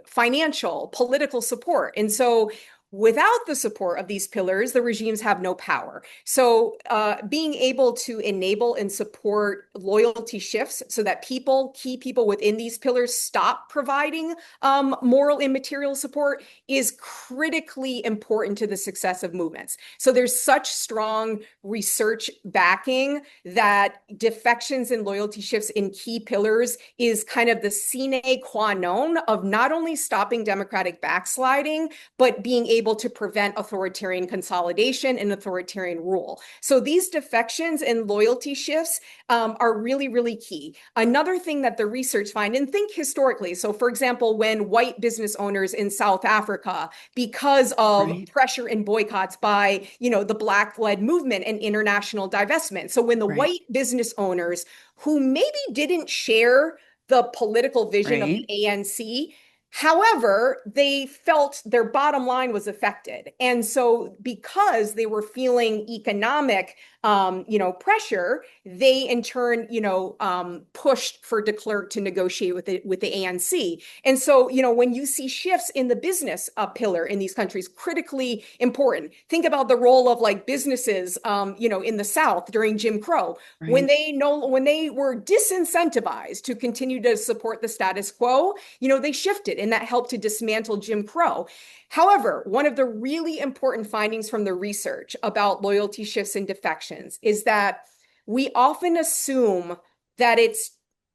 financial, political support. And so without the support of these pillars, the regimes have no power. So being able to enable and support loyalty shifts so that key people within these pillars stop providing moral and material support is critically important to the success of movements. So there's such strong research backing that defections and loyalty shifts in key pillars is kind of the sine qua non of not only stopping democratic backsliding, but being able to prevent authoritarian consolidation and authoritarian rule. So these defections and loyalty shifts are really, really key. Another thing that the research find, and think historically, so for example, when white business owners in South Africa, because of pressure and boycotts by, the Black-led movement and international divestment. So when the white business owners who maybe didn't share the political vision of the ANC, however, they felt their bottom line was affected. And so because they were feeling economic, pressure, they in turn, pushed for de Klerk to negotiate with the ANC. And so, when you see shifts in the business pillar in these countries, critically important. Think about the role of like businesses, in the South during Jim Crow, when they were disincentivized to continue to support the status quo, they shifted, and that helped to dismantle Jim Crow. However, one of the really important findings from the research about loyalty shifts and defections is that we often assume that it's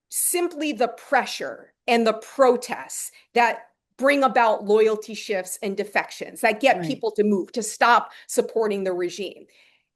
simply the pressure and the protests that bring about loyalty shifts and defections, that get people to move, to stop supporting the regime.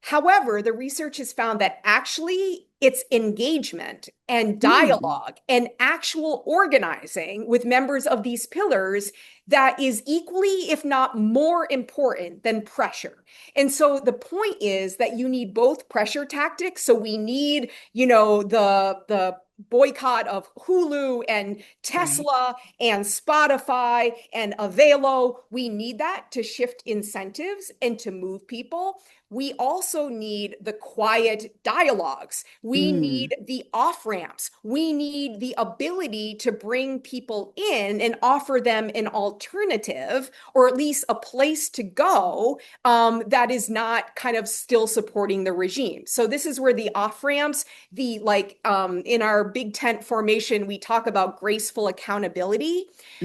However, the research has found that actually it's engagement and dialogue and actual organizing with members of these pillars that is equally, if not more important than pressure. And so the point is that you need both pressure tactics. So we need, the boycott of Hulu and Tesla and Spotify and Avelo. We need that to shift incentives and to move people. We also need the quiet dialogues. We need the off-ramps. We need the ability to bring people in and offer them an alternative, or at least a place to go that is not kind of still supporting the regime. So this is where the off-ramps, in our big tent formation, we talk about graceful accountability.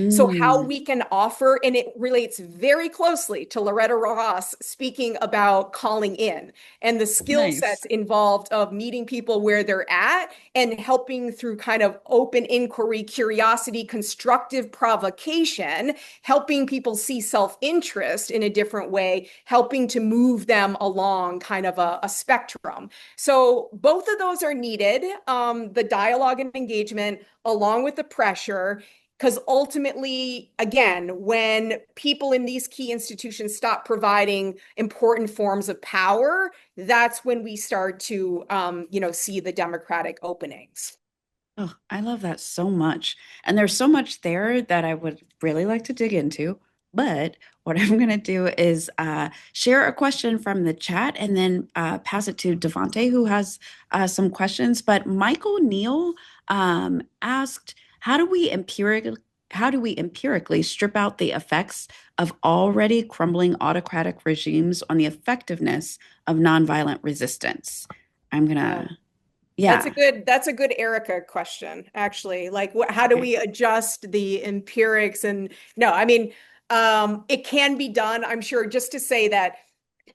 So how Mm, we can offer, and it relates very closely to Loretta Ross speaking about calling in and the skill nice. sets involved of meeting people where they're at and helping through kind of open inquiry, curiosity, constructive provocation, helping people see self-interest in a different way, helping to move them along kind of a spectrum. So both of those are needed, the dialogue and engagement along with the pressure. Because ultimately, again, when people in these key institutions stop providing important forms of power, that's when we start to, see the democratic openings. Oh, I love that so much. And there's so much there that I would really like to dig into. But what I'm going to do is share a question from the chat and then pass it to Devante, who has some questions. But Michael Neal asked, how do we empirically strip out the effects of already crumbling autocratic regimes on the effectiveness of nonviolent resistance? I'm Yeah. gonna, That's yeah. a good Erica question, actually. Like, how do Okay. we adjust the empirics? And no, I mean, it can be done, I'm sure, just to say that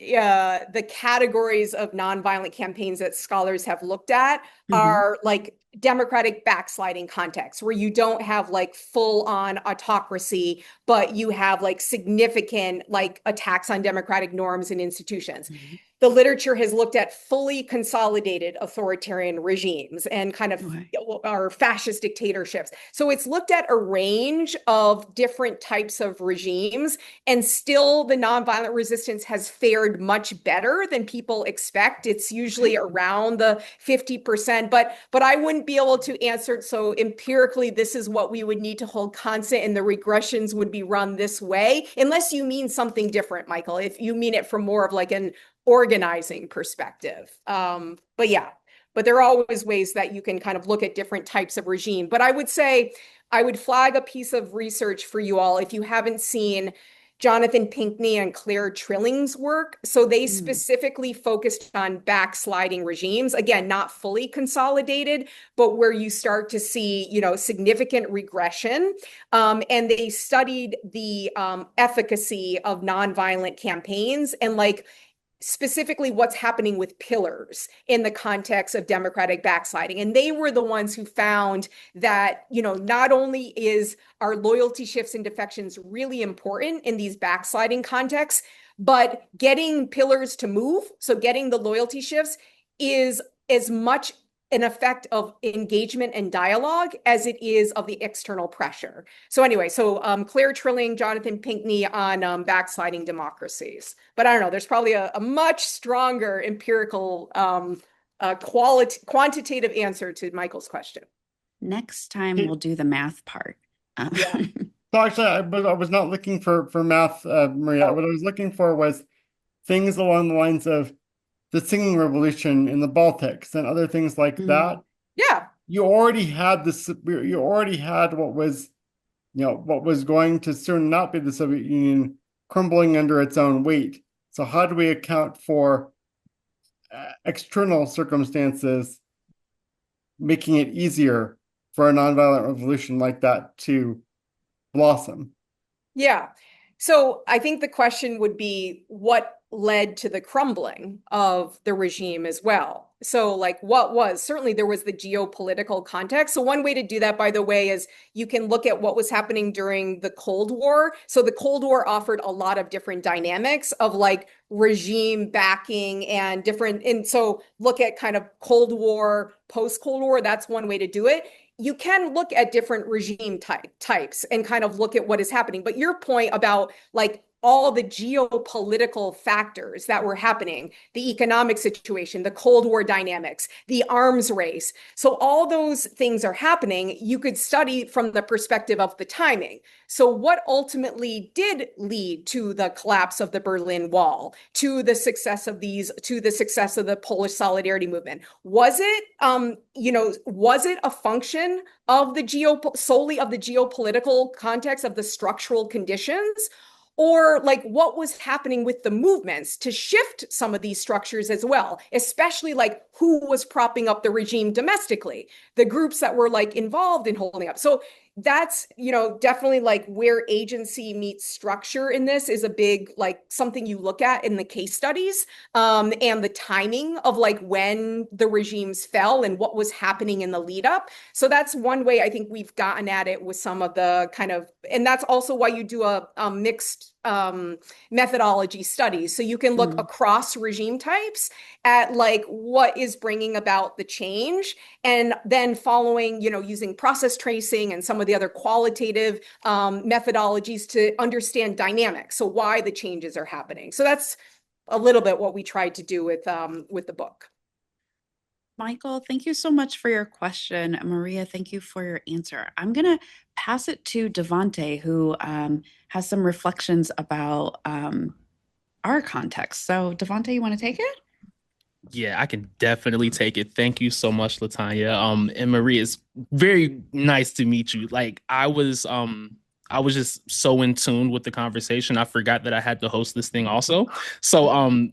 the categories of nonviolent campaigns that scholars have looked at Mhm. are like democratic backsliding contexts where you don't have like full on autocracy, but you have like significant like attacks on democratic norms and institutions. Mhm. The literature has looked at fully consolidated authoritarian regimes and kind of Okay. or fascist dictatorships. So it's looked at a range of different types of regimes, and still the nonviolent resistance has fared much better than people expect. It's Okay. usually around the 50%, but I wouldn't be able to answer it. So empirically, this is what we would need to hold constant, and the regressions would be run this way, unless you mean something different, Michael. If you mean it from more of like an organizing perspective. But yeah, but there are always ways that you can kind of look at different types of regime. But I would say I would flag a piece of research for you all if you haven't seen Jonathan Pinkney and Claire Trilling's work. So they Mm. specifically focused on backsliding regimes, again, not fully consolidated, but where you start to see, significant regression. And they studied the efficacy of nonviolent campaigns and like specifically what's happening with pillars in the context of democratic backsliding. And they were the ones who found that, not only is our loyalty shifts and defections really important in these backsliding contexts, but getting pillars to move, so getting the loyalty shifts, is as much an effect of engagement and dialogue as it is of the external pressure. So anyway, Claire Trilling, Jonathan Pinkney on backsliding democracies. But I don't know, there's probably a much stronger empirical quantitative answer to Michael's question. Next time we'll Hey, do the math part. Yeah. So actually, I was not looking for math, Maria. Oh, What I was looking for was things along the lines of the singing revolution in the Baltics and other things like Mm, that. yeah. You already had this. You already had what was going to soon not be the Soviet Union crumbling under its own weight. So how do we account for external circumstances making it easier for a nonviolent revolution like that to blossom? Yeah. So I think the question would be what led to the crumbling of the regime as well. So, like, what was certainly there was the geopolitical context. So, one way to do that, by the way, is you can look at what was happening during the Cold War. So, the Cold War offered a lot of different dynamics of like regime backing and different. And so, look at kind of Cold War, post Cold War. That's one way to do it. You can look at different regime types and kind of look at what is happening. But your point about like all the geopolitical factors that were happening, the economic situation, the Cold War dynamics, the arms race. So all those things are happening. You could study from the perspective of the timing. So what ultimately did lead to the collapse of the Berlin Wall, to the success of the Polish solidarity movement? Was it, was it a function of solely of the geopolitical context of the structural conditions? or like what was happening with the movements to shift some of these structures as well, especially like who was propping up the regime domestically, the groups that were like involved in holding up. So that's, definitely like where agency meets structure in this is a big, like something you look at in the case studies, and the timing of like when the regimes fell and what was happening in the lead up. So that's one way I think we've gotten at it with some of the kind of, and that's also why you do a mixed methodology studies. So you can look across regime types at like what is bringing about the change, and then following, using process tracing and some of the other qualitative methodologies to understand dynamics. So why the changes are happening. So that's a little bit what we tried to do with the book. Michael, thank you so much for your question. Maria, thank you for your answer. I'm going to pass it to Devante, who has some reflections about our context. So, Devante, you want to take it? Yeah, I can definitely take it. Thank you so much, Latanya. And Maria, it's very nice to meet you. Like I was just so in tune with the conversation. I forgot that I had to host this thing also. So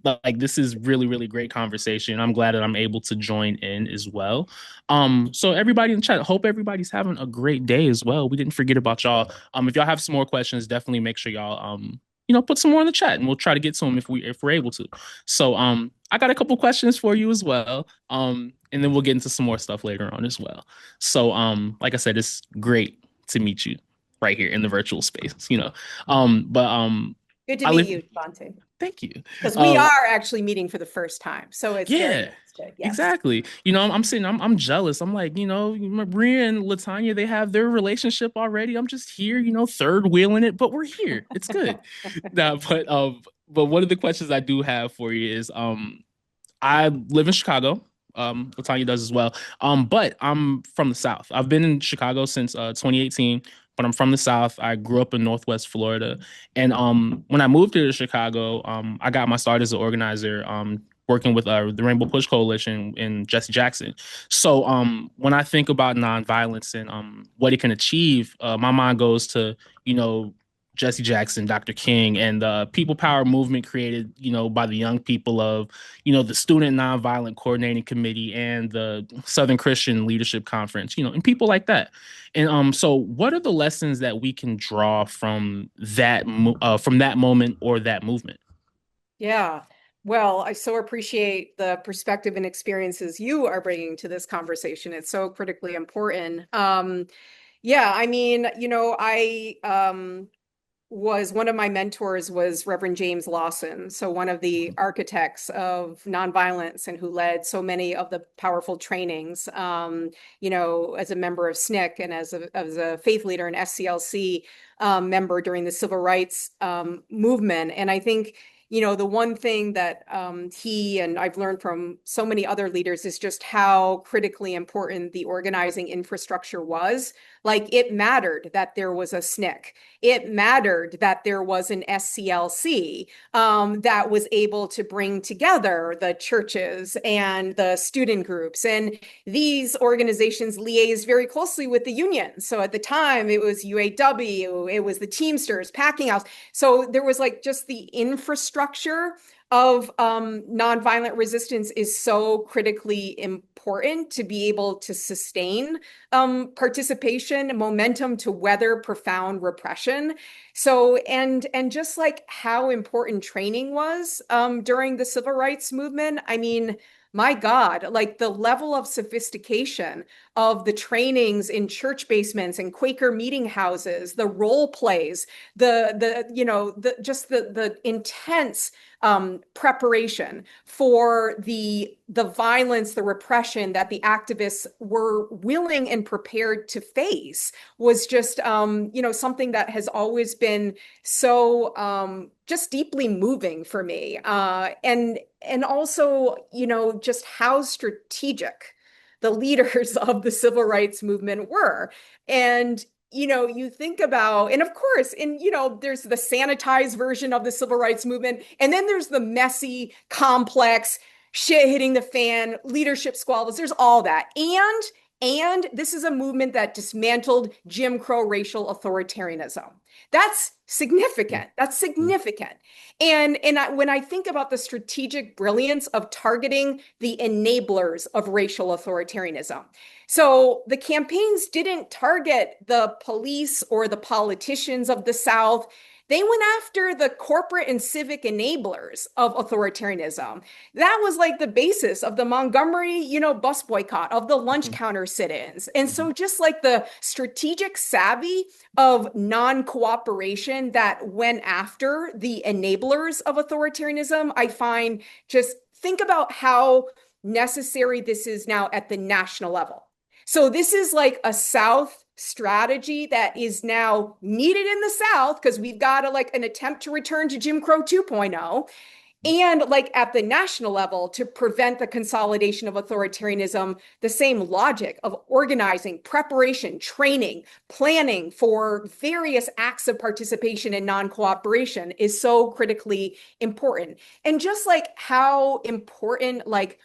like this is really, really great conversation. I'm glad that I'm able to join in as well. So everybody in the chat, hope everybody's having a great day as well. We didn't forget about y'all. If y'all have some more questions, definitely make sure y'all put some more in the chat and we'll try to get to them if we're able to. So I got a couple questions for you as well. And then we'll get into some more stuff later on as well. So like I said, it's great to meet you right here in the virtual space, Good to I meet live. you, Devante. Thank you. Because we are actually meeting for the first time. So it's very Yeah, interesting. Yes. exactly. I'm sitting, I'm jealous. I'm like, Maria and Latanya, they have their relationship already. I'm just here, third wheeling it, but we're here. It's good. Nah, but one of the questions I do have for you is, I live in Chicago. Latanya does as well. But I'm from the South. I've been in Chicago since 2018, but I'm from the South. I grew up in Northwest Florida. And when I moved here to Chicago, I got my start as an organizer, working with the Rainbow Push Coalition in Jesse Jackson. So when I think about nonviolence and what it can achieve, my mind goes to, Jesse Jackson, Dr. King, and the people power movement created, by the young people of, the Student Nonviolent Coordinating Committee and the Southern Christian Leadership Conference, and people like that. And so what are the lessons that we can draw from that moment or that movement? Yeah. Well, I so appreciate the perspective and experiences you are bringing to this conversation. It's so critically important. Yeah, I mean, I was one of my mentors was Reverend James Lawson. So one of the architects of nonviolence and who led so many of the powerful trainings, as a member of SNCC and as a faith leader and SCLC member during the civil rights movement. And I think, the one thing that he and I've learned from so many other leaders is just how critically important the organizing infrastructure was. Like it mattered that there was a SNCC. It mattered that there was an SCLC that was able to bring together the churches and the student groups. And these organizations liaised very closely with the unions. So at the time, it was UAW, it was the Teamsters, Packing House. So there was like just the infrastructure of nonviolent resistance is so critically important to be able to sustain participation, momentum to weather profound repression. So, and just like how important training was during the civil rights movement, I mean, my God, like the level of sophistication of the trainings in church basements and Quaker meeting houses, the role plays, the intense preparation for the violence, the repression that the activists were willing and prepared to face was just something that has always been so just deeply moving for me. And also, just how strategic the leaders of the civil rights movement were. And you think about, and of course, there's the sanitized version of the civil rights movement, and then there's the messy, complex, shit hitting the fan, leadership squabbles. There's all that. And this is a movement that dismantled Jim Crow racial authoritarianism. That's significant. That's significant. When I think about the strategic brilliance of targeting the enablers of racial authoritarianism, so the campaigns didn't target the police or the politicians of the South. They went after the corporate and civic enablers of authoritarianism. That was like the basis of the Montgomery, bus boycott, of the lunch counter sit-ins. And so just like the strategic savvy of non-cooperation that went after the enablers of authoritarianism, I find, just think about how necessary this is now at the national level. So this is like a South strategy that is now needed in the South because we've got an attempt to return to Jim Crow 2.0, and like at the national level to prevent the consolidation of authoritarianism. The same logic of organizing, preparation, training, planning for various acts of participation and non-cooperation is so critically important. And just like how important like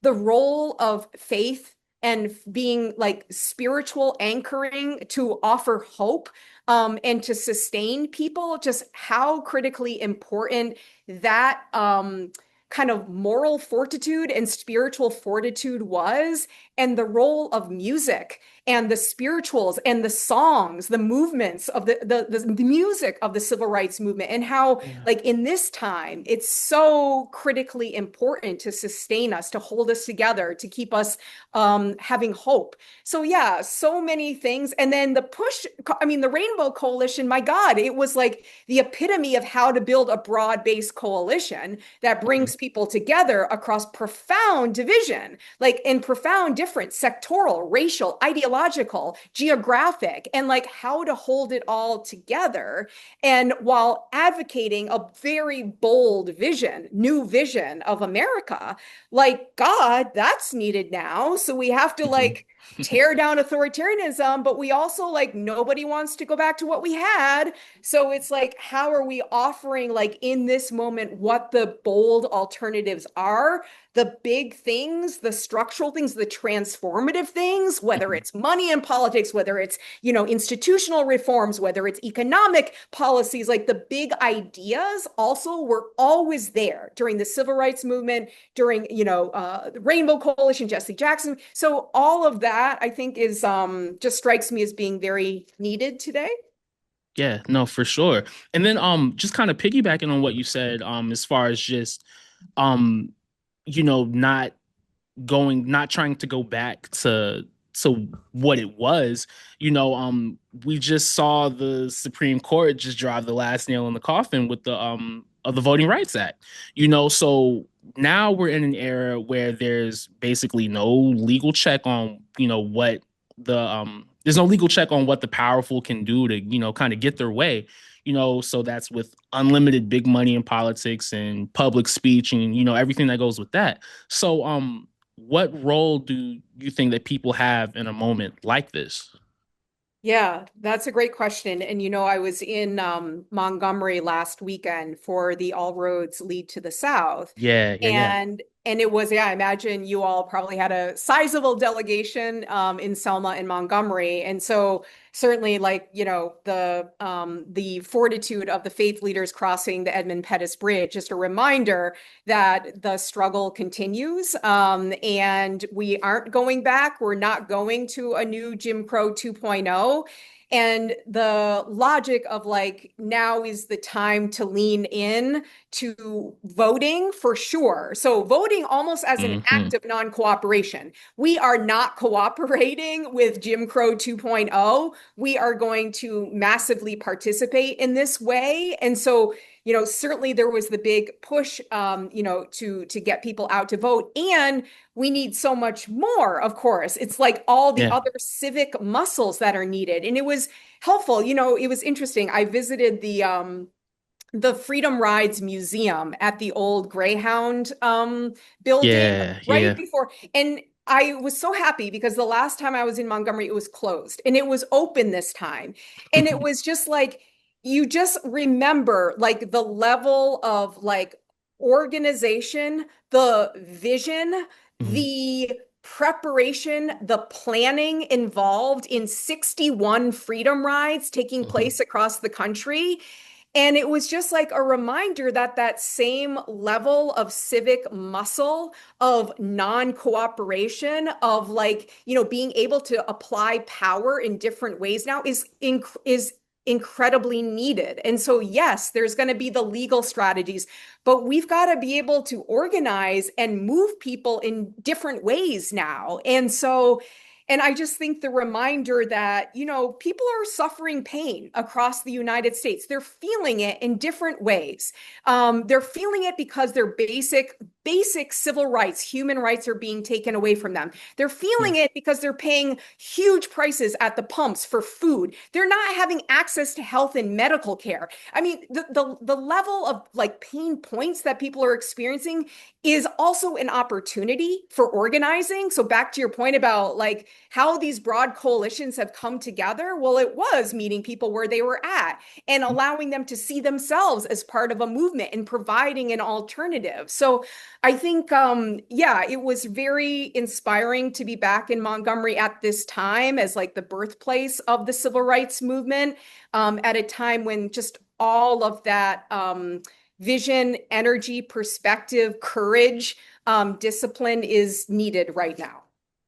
the role of faith and being like spiritual anchoring to offer hope, and to sustain people, just how critically important that kind of moral fortitude and spiritual fortitude was, and the role of music and the spirituals and the songs, the movements of the music of the civil rights movement, and how like in this time it's so critically important to sustain us, to hold us together, to keep us having hope. So yeah, so many things. And then the push, I mean, the Rainbow Coalition, my God, it was like the epitome of how to build a broad-based coalition that brings people together across profound division, like in profound difference, sectoral, racial, ideological, geographic, and like how to hold it all together. And while advocating a very bold vision, new vision of America, like, God, that's needed now. So we have to like tear down authoritarianism, but we also like nobody wants to go back to what we had. So it's like, how are we offering like in this moment what the bold alternatives are, the big things, the structural things, the transformative things, whether it's money in politics, whether it's, institutional reforms, whether it's economic policies, like the big ideas also were always there during the civil rights movement, during, the Rainbow Coalition, Jesse Jackson. So all of that, I think, is just strikes me as being very needed today. Yeah, no, for sure. And then just kind of piggybacking on what you said, as far as just um, not not trying to go back to what it was. We just saw the Supreme Court just drive the last nail in the coffin with the of the Voting Rights Act. So now we're in an era where there's basically no legal check on what there's no legal check on what the powerful can do to kind of get their way. So that's with unlimited big money in politics and public speech and everything that goes with that. So what role do you think that people have in a moment like this? Yeah, that's a great question. And I was in Montgomery last weekend for the All Roads Lead to the South. Yeah. And it was, yeah, I imagine you all probably had a sizable delegation in Selma and Montgomery. And so certainly like, the fortitude of the faith leaders crossing the Edmund Pettus Bridge, just a reminder that the struggle continues, and we aren't going back. We're not going to a new Jim Crow 2.0. And the logic of like, now is the time to lean in to voting for sure. So voting almost as an act of non-cooperation. We are not cooperating with Jim Crow 2.0. We are going to massively participate in this way. And so, certainly there was the big push, to get people out to vote. And we need so much more, of course. It's like all the Yeah. other civic muscles that are needed. And it was helpful. It was interesting. I visited the Freedom Rides Museum at the old Greyhound building right Yeah. before. And I was so happy because the last time I was in Montgomery, it was closed and it was open this time. And it was just like, you just remember like the level of like organization, the vision, Mhm. the preparation, the planning involved in 61 freedom rides taking Mhm. place across the country. And it was just like a reminder that that same level of civic muscle, of non-cooperation, of like, being able to apply power in different ways now is incredibly needed. And so, yes, there's going to be the legal strategies, but we've got to be able to organize and move people in different ways now. And I just think the reminder that, people are suffering pain across the United States. They're feeling it in different ways. They're feeling it because their basic civil rights, human rights are being taken away from them. They're Yeah. feeling it because they're paying huge prices at the pumps for food. They're not having access to health and medical care. I mean, the level of like pain points that people are experiencing is also an opportunity for organizing. So back to your point about like how these broad coalitions have come together. Well, it was meeting people where they were at and allowing them to see themselves as part of a movement and providing an alternative. So I think, yeah, it was very inspiring to be back in Montgomery at this time as like the birthplace of the civil rights movement, at a time when just all of that vision, energy, perspective, courage, discipline is needed right now.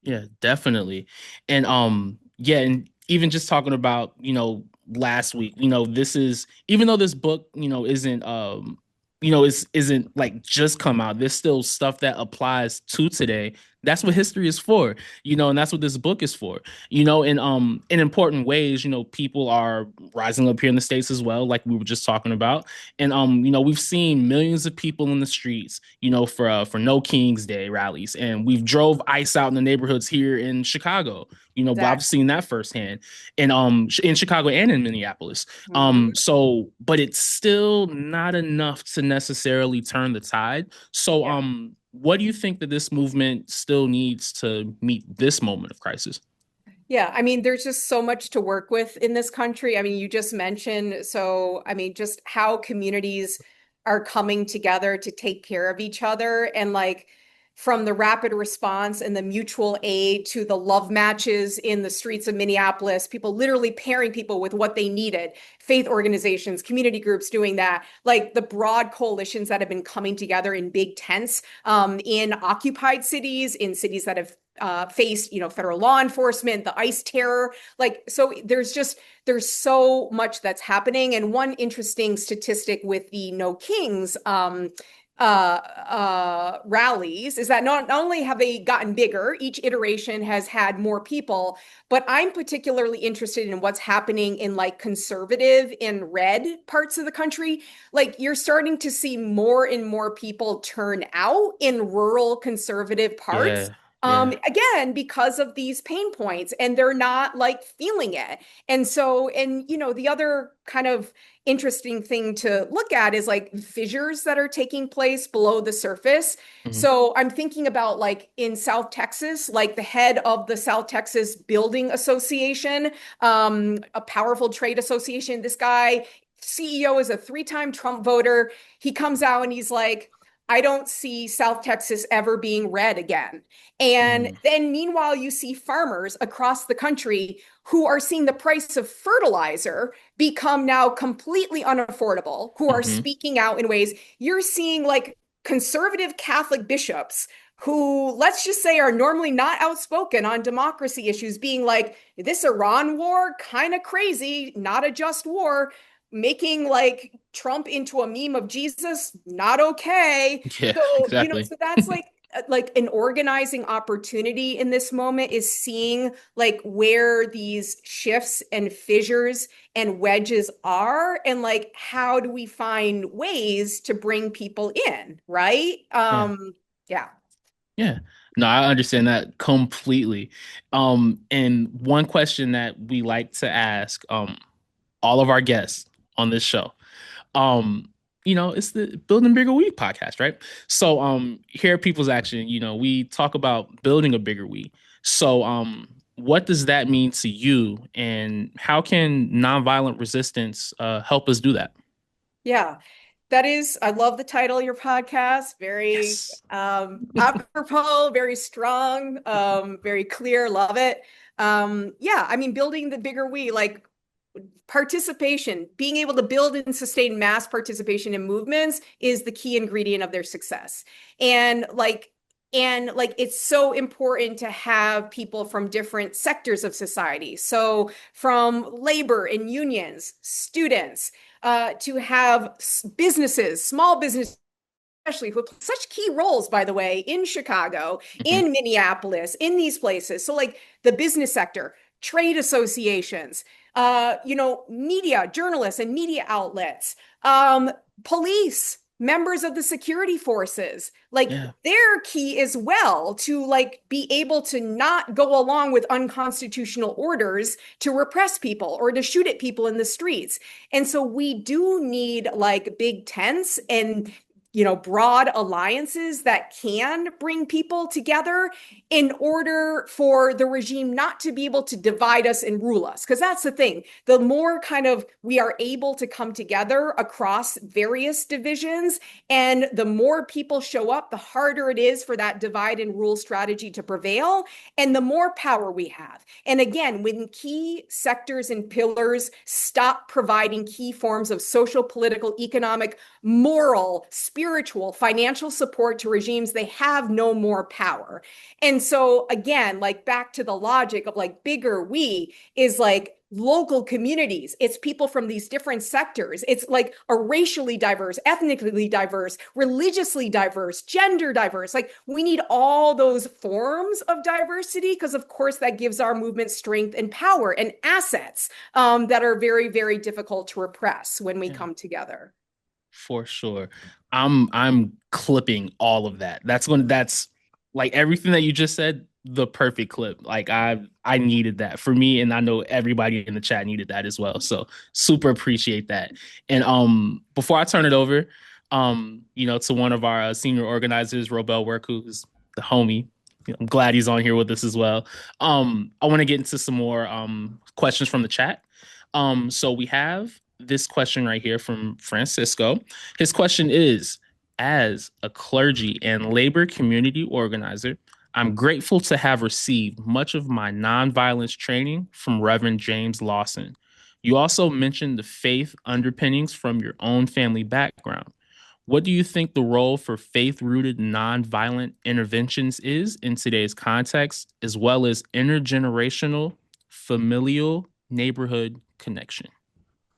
Yeah, definitely. And yeah, and even just talking about, last week, this is, even though this book, isn't like just come out, there's still stuff that applies to today. That's what history is for, and that's what this book is for, in important ways. People are rising up here in the States as well, like we were just talking about. And we've seen millions of people in the streets, for No King's Day rallies, and we've drove ice out in the neighborhoods here in Chicago. I've Exactly. seen that firsthand, and in Chicago and in Minneapolis. Mhm. So, but it's still not enough to necessarily turn the tide. So, Yeah. what do you think that this movement still needs to meet this moment of crisis? Yeah, I mean, there's just so much to work with in this country. I mean, you just mentioned, so I mean, just how communities are coming together to take care of each other, and like from the rapid response and the mutual aid to the love matches in the streets of Minneapolis, people literally pairing people with what they needed, faith organizations, community groups doing that, like the broad coalitions that have been coming together in big tents, in occupied cities, in cities that have faced, federal law enforcement, the ICE terror. Like, so there's so much that's happening. And one interesting statistic with the No Kings rallies is that not only have they gotten bigger, each iteration has had more people, but I'm particularly interested in what's happening in like conservative and red parts of the country. Like you're starting to see more and more people turn out in rural conservative parts. Yeah, yeah, Again, because of these pain points, and they're not like feeling it. And so, and the other kind of interesting thing to look at is like fissures that are taking place below the surface. mhm, So I'm thinking about like in South Texas, like the head of the South Texas Building Association, a powerful trade association. This guy, CEO, is a three-time Trump voter. He comes out and he's like, I don't see South Texas ever being red again. And mhm, then meanwhile, you see farmers across the country who are seeing the price of fertilizer become now completely unaffordable, who are mhm. speaking out in ways. You're seeing like conservative Catholic bishops who, let's just say, are normally not outspoken on democracy issues, being like, this Iran war, kind of crazy, not a just war, making like Trump into a meme of Jesus, not okay. Yeah, So, exactly. so that's like an organizing opportunity in this moment is seeing like where these shifts and fissures and wedges are, and like how do we find ways to bring people in, right? Yeah, Yeah. yeah. No, I understand that completely. And one question that we like to ask all of our guests on this show, um it's the Building Bigger We podcast, right? So here at People's Action, we talk about building a bigger we. So what does that mean to you, and how can nonviolent resistance help us do that? Yeah. That is, I love the title of your podcast. Very Yes. apropos, very strong, very clear. Love it. Yeah, I mean, building the bigger we, like participation, being able to build and sustain mass participation in movements is the key ingredient of their success. And like it's so important to have people from different sectors of society. So from labor and unions, students, to have businesses, small businesses, especially who play such key roles, by the way, in Chicago, Mhm. in Minneapolis, in these places. So like the business sector, trade associations, media, journalists and media outlets, police, members of the security forces, like Yeah. they're key as well to like be able to not go along with unconstitutional orders to repress people or to shoot at people in the streets. And so we do need like big tents and broad alliances that can bring people together in order for the regime not to be able to divide us and rule us. Because that's the thing. The more kind of we are able to come together across various divisions, and the more people show up, the harder it is for that divide and rule strategy to prevail, and the more power we have. And again, when key sectors and pillars stop providing key forms of social, political, economic, moral, spiritual, financial support to regimes, they have no more power. And so again, like back to the logic of like bigger we is like local communities. It's people from these different sectors. It's like a racially diverse, ethnically diverse, religiously diverse, gender diverse. Like we need all those forms of diversity because of course that gives our movement strength and power and assets that are very, very difficult to repress when we Yeah. come together. For sure. I'm clipping all of that. That's like everything that you just said, the perfect clip. Like I needed that for me, and I know everybody in the chat needed that as well. So super appreciate that. And before I turn it over, to one of our senior organizers, Robel Work, who's the homie. I'm glad he's on here with us as well. I want to get into some more questions from the chat. So we have this question right here from Francisco. His question is, as a clergy and labor community organizer, I'm grateful to have received much of my nonviolence training from Reverend James Lawson. You also mentioned the faith underpinnings from your own family background. What do you think the role for faith-rooted nonviolent interventions is in today's context, as well as intergenerational, familial, neighborhood connection?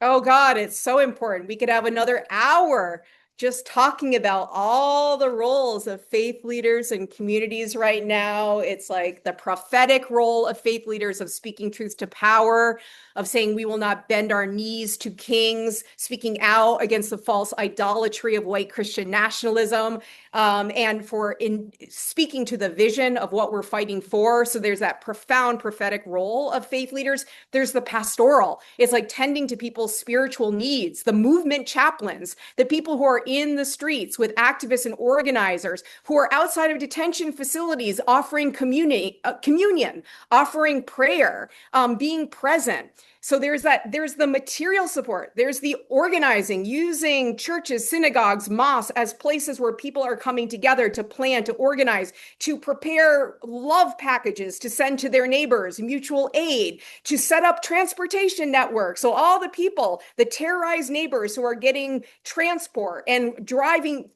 Oh God, it's so important. We could have another hour just talking about all the roles of faith leaders and communities right now. It's like the prophetic role of faith leaders of speaking truth to power, of saying we will not bend our knees to kings, speaking out against the false idolatry of white Christian nationalism, and for in speaking to the vision of what we're fighting for. So there's that profound prophetic role of faith leaders. There's the pastoral. It's like tending to people's spiritual needs, the movement chaplains, the people who are in the streets with activists and organizers, who are outside of detention facilities offering communion, offering prayer, being present. So there's the material support, there's the organizing, using churches, synagogues, mosques as places where people are coming together to plan, to organize, to prepare love packages to send to their neighbors, mutual aid, to set up transportation networks. So all the people, the terrorized neighbors who are getting transport and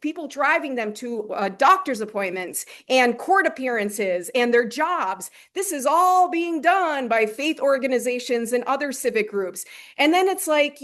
people driving them to doctor's appointments and court appearances and their jobs. This is all being done by faith organizations and other civic groups. And then it's like,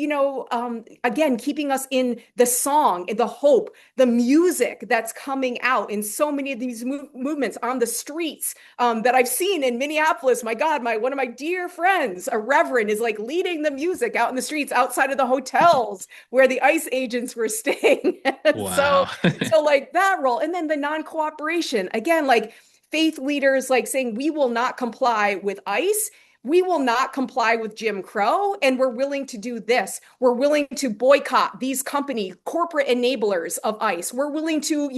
again, keeping us in the song, the hope, the music that's coming out in so many of these movements on the streets that I've seen in Minneapolis. My God, one of my dear friends, a reverend, is like leading the music out in the streets outside of the hotels where the ICE agents were staying. so, Wow. so like that role. And then the non-cooperation, again, like faith leaders like saying, we will not comply with ICE. We will not comply with Jim Crow, and we're willing to do this. We're willing to boycott these company corporate enablers of ICE. We're willing to,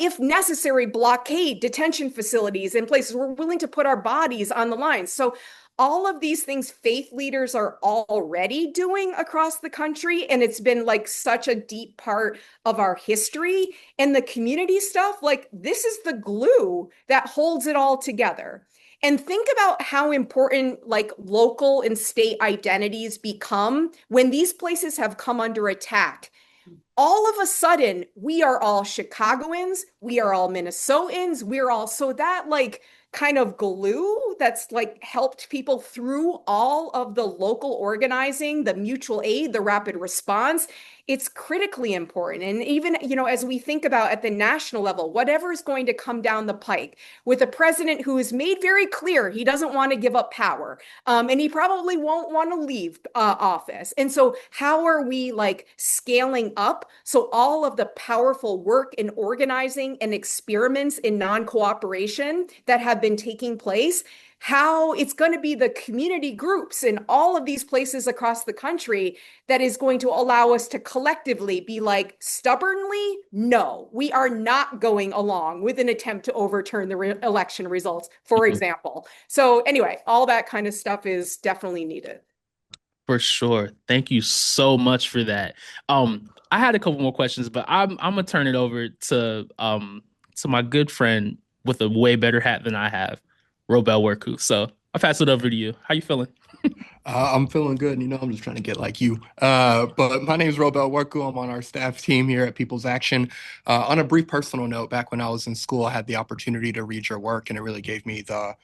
if necessary, blockade detention facilities and places. We're willing to put our bodies on the line. So all of these things faith leaders are already doing across the country. And it's been like such a deep part of our history. And the community stuff, like this is the glue that holds it all together. And think about how important like local and state identities become when these places have come under attack. All of a sudden, we are all Chicagoans, we are all Minnesotans, we're all so that like kind of glue that's like helped people through all of the local organizing, the mutual aid, the rapid response. It's critically important. And even, as we think about at the national level, whatever is going to come down the pike with a president who has made very clear he doesn't want to give up power, and he probably won't want to leave office. And so, how are we like scaling up so all of the powerful work in organizing and experiments in non-cooperation that have been taking place, how it's going to be the community groups in all of these places across the country that is going to allow us to collectively be like, stubbornly, no, we are not going along with an attempt to overturn the election results, for example. So anyway, all that kind of stuff is definitely needed. For sure. Thank you so much for that. I had a couple more questions, but I'm gonna turn it over to my good friend with a way better hat than I have, Robel Werku. So I'll pass it over to you. How you feeling? I'm feeling good. I'm just trying to get like you. But my name is Robel Werku. I'm on our staff team here at People's Action. On a brief personal note, back when I was in school, I had the opportunity to read your work, and it really gave me the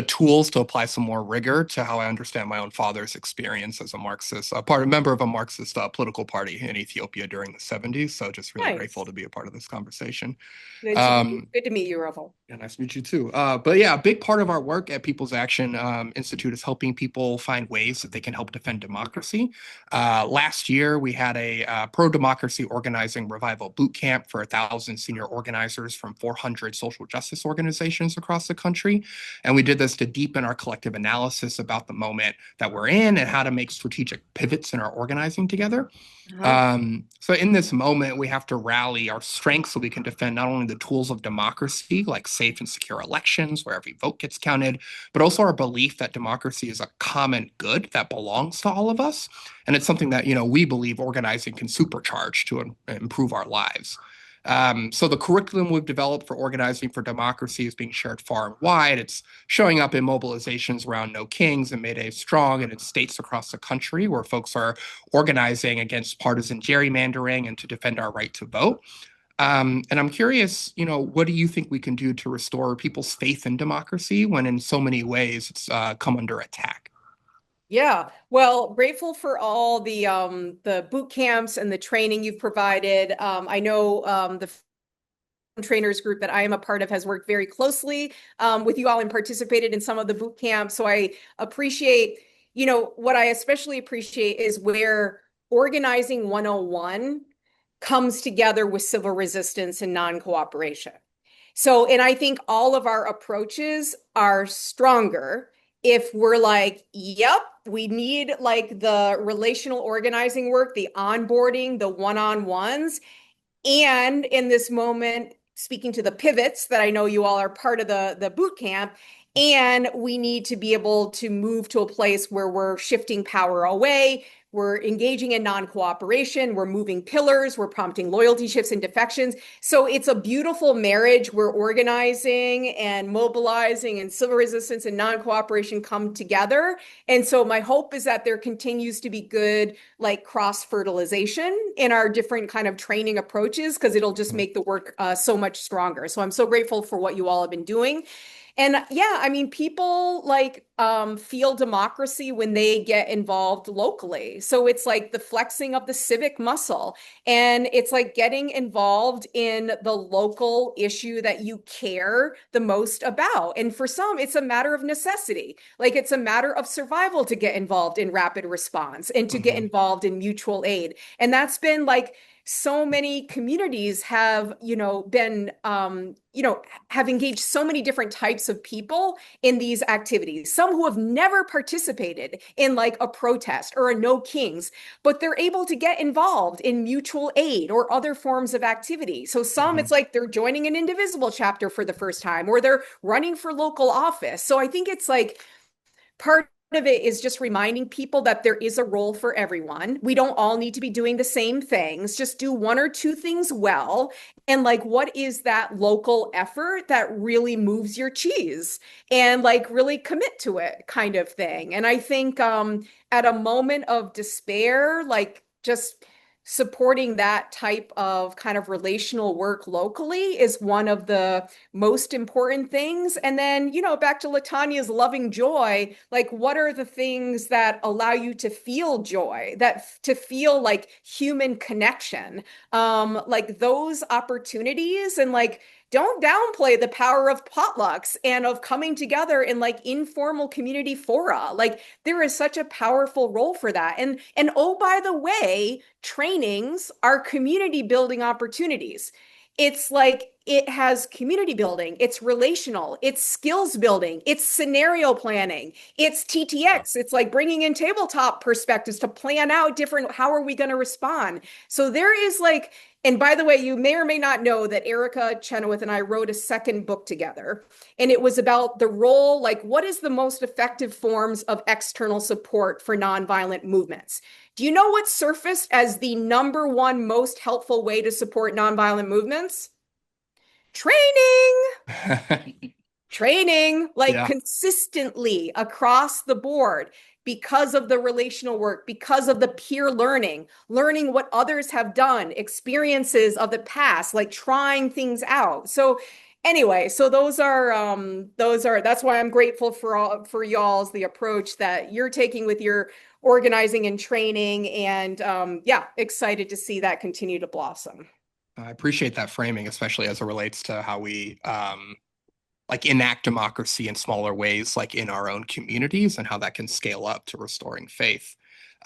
tools to apply some more rigor to how I understand my own father's experience as a Marxist, member of a Marxist political party in Ethiopia during the 70s. So just really grateful to be a part of this conversation. Good to meet you, Roval. Yeah, nice to meet you too. But yeah, a big part of our work at People's Action Institute is helping people find ways that they can help defend democracy. Last year, we had a pro-democracy organizing revival boot camp for 1,000 senior organizers from 400 social justice organizations across the country. And we did this to deepen our collective analysis about the moment that we're in and how to make strategic pivots in our organizing together. So in this moment, we have to rally our strengths so we can defend not only the tools of democracy, like safe and secure elections where every vote gets counted, but also our belief that democracy is a common good that belongs to all of us. And it's something that, we believe organizing can supercharge to improve our lives. So the curriculum we've developed for organizing for democracy is being shared far and wide. It's showing up in mobilizations around No Kings and Mayday Strong and in states across the country where folks are organizing against partisan gerrymandering and to defend our right to vote. And I'm curious, what do you think we can do to restore people's faith in democracy when in so many ways it's come under attack? Yeah, well, grateful for all the boot camps and the training you've provided. I know the trainers group that I am a part of has worked very closely with you all and participated in some of the boot camps. So I appreciate, what I especially appreciate is where organizing 101 comes together with civil resistance and non-cooperation. So, and I think all of our approaches are stronger if we're like, yep, we need like the relational organizing work, the onboarding, the one-on-ones. And in this moment, speaking to the pivots that I know you all are part of the boot camp, and we need to be able to move to a place where we're shifting power away. We're engaging in non-cooperation. We're moving pillars. We're prompting loyalty shifts and defections. So it's a beautiful marriage where organizing and mobilizing and civil resistance and non-cooperation come together. And so my hope is that there continues to be good, like cross-fertilization in our different kind of training approaches, because it'll just make the work so much stronger. So I'm so grateful for what you all have been doing. And yeah, I mean, people like feel democracy when they get involved locally. So it's like the flexing of the civic muscle, and it's like getting involved in the local issue that you care the most about. And for some, it's a matter of necessity. Like it's a matter of survival to get involved in rapid response and to get involved in mutual aid. And that's been like so many communities have, been, have engaged so many different types of people in these activities. Some who have never participated in like a protest or a No Kings, but they're able to get involved in mutual aid or other forms of activity. So some, it's like they're joining an Indivisible chapter for the first time, or they're running for local office. So I think it's like part of it is just reminding people that there is a role for everyone. We don't all need to be doing the same things. Just do one or two things well. And like, what is that local effort that really moves your cheese and like really commit to it kind of thing. And I think at a moment of despair, like just supporting that type of kind of relational work locally is one of the most important things. And then, back to Latania's loving joy, like what are the things that allow you to feel joy, that to feel like human connection, like those opportunities, and like don't downplay the power of potlucks and of coming together in like informal community fora. Like there is such a powerful role for that. And oh, by the way, trainings are community building opportunities. It's like it has community building, it's relational, it's skills building, it's scenario planning, it's TTX, it's like bringing in tabletop perspectives to plan out different, how are we going to respond? So there is like, and by the way, you may or may not know that Erica Chenoweth and I wrote a second book together, and it was about the role, like what is the most effective forms of external support for nonviolent movements? Do you know what surfaced as the number one most helpful way to support nonviolent movements? Training. Training, like consistently across the board, because of the relational work, because of the peer learning, learning what others have done, experiences of the past, like trying things out. So anyway, so that's why I'm grateful for y'all's the approach that you're taking with your organizing and training, and excited to see that continue to blossom. I appreciate that framing, especially as it relates to how we like enact democracy in smaller ways, like in our own communities, and how that can scale up to restoring faith.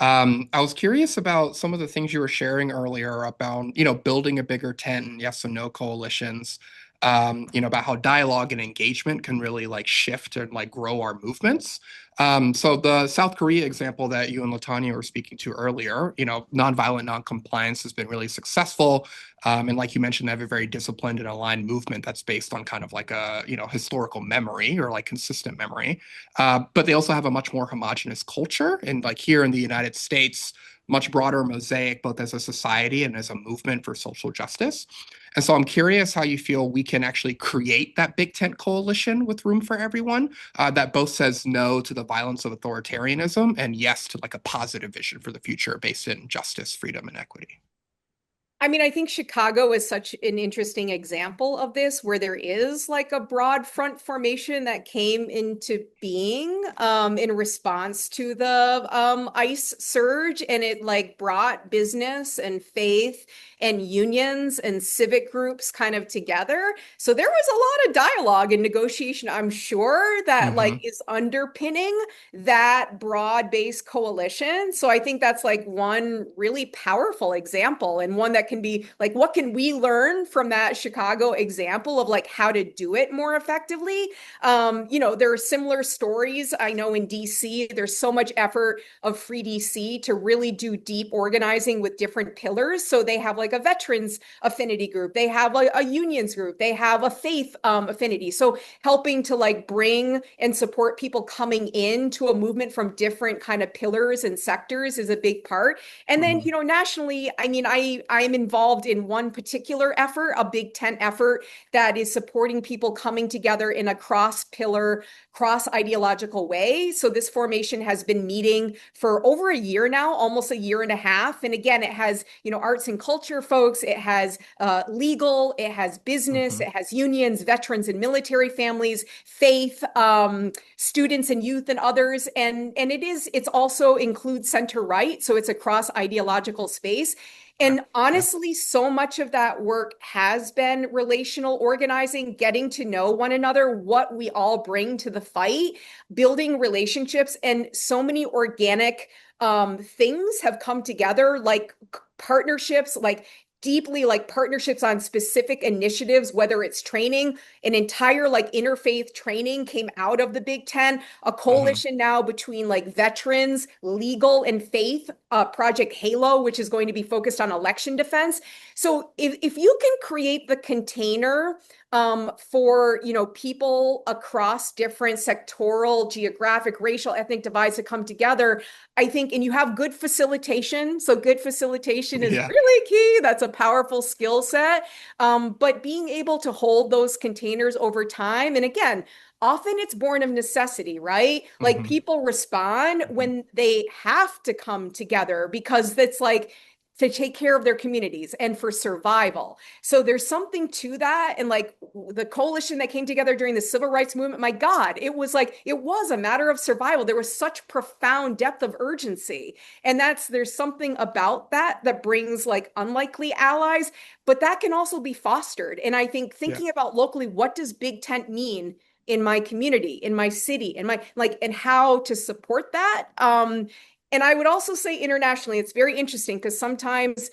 I was curious about some of the things you were sharing earlier about, building a bigger tent and yes and no coalitions, about how dialogue and engagement can really like shift and like grow our movements. So the South Korea example that you and Latanya were speaking to earlier, nonviolent noncompliance has been really successful. And like you mentioned, they have a very disciplined and aligned movement that's based on kind of like a, historical memory or like consistent memory. But they also have a much more homogenous culture. And like here in the United States, much broader mosaic, both as a society and as a movement for social justice. And so I'm curious how you feel we can actually create that big tent coalition with room for everyone that both says no to the violence of authoritarianism and yes to like a positive vision for the future based in justice, freedom, and equity. I mean, I think Chicago is such an interesting example of this, where there is like a broad front formation that came into being in response to the ICE surge, and it like brought business and faith and unions and civic groups kind of together. So there was a lot of dialogue and negotiation, I'm sure, that like is underpinning that broad-based coalition. So I think that's like one really powerful example, and one that can be like, what can we learn from that Chicago example of like how to do it more effectively? There are similar stories. I know in DC, there's so much effort of Free DC to really do deep organizing with different pillars. So they have like a veterans affinity group, they have a unions group, they have a faith affinity. So helping to like bring and support people coming into a movement from different kind of pillars and sectors is a big part. And then, nationally, I mean, I'm involved in one particular effort, a big tent effort that is supporting people coming together in a cross-pillar, cross-ideological way. So this formation has been meeting for over a year now, almost a year and a half. And again, it has, arts and culture folks, it has legal, it has business, it has unions, veterans and military families, faith, students and youth and others. And it's also includes center right. So it's a cross-ideological space. And honestly, so much of that work has been relational organizing, getting to know one another, what we all bring to the fight, building relationships, and so many organic things have come together, like partnerships, like deeply like partnerships on specific initiatives, whether it's training, an entire like interfaith training came out of the Big Ten, a coalition now between like veterans, legal, and faith, Project Halo, which is going to be focused on election defense. So if you can create the container for people across different sectoral, geographic, racial, ethnic divides to come together, I think, and you have good facilitation. So good facilitation is really key. That's a powerful skill set. But being able to hold those containers over time, and again, often it's born of necessity, right? Like people respond when they have to come together because it's like to take care of their communities and for survival. So there's something to that. And like the coalition that came together during the civil rights movement, my God, it was a matter of survival. There was such profound depth of urgency. And there's something about that brings like unlikely allies, but that can also be fostered. And I think thinking about locally, what does Big Tent mean in my community, in my city, and how to support that. And I would also say internationally, it's very interesting because sometimes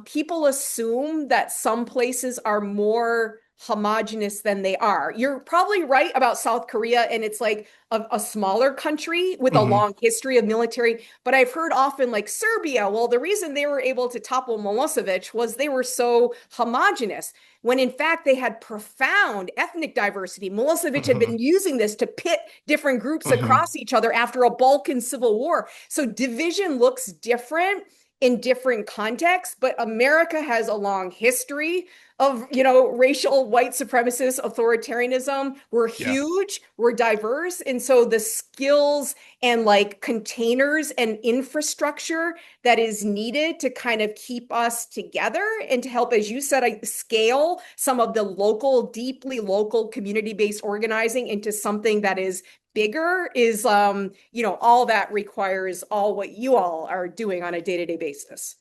people assume that some places are more homogenous than they are. You're probably right about South Korea, and it's like a smaller country with a long history of military. But I've heard often like Serbia, well, the reason they were able to topple Milosevic was they were so homogenous, when in fact they had profound ethnic diversity. Milosevic had been using this to pit different groups across each other after a Balkan civil war. So division looks different in different contexts, but America has a long history of, racial white supremacist authoritarianism. We're huge, we're diverse. And so the skills and like containers and infrastructure that is needed to kind of keep us together and to help, as you said, scale some of the local, deeply local community-based organizing into something that is bigger is, all that requires all what you all are doing on a day-to-day basis.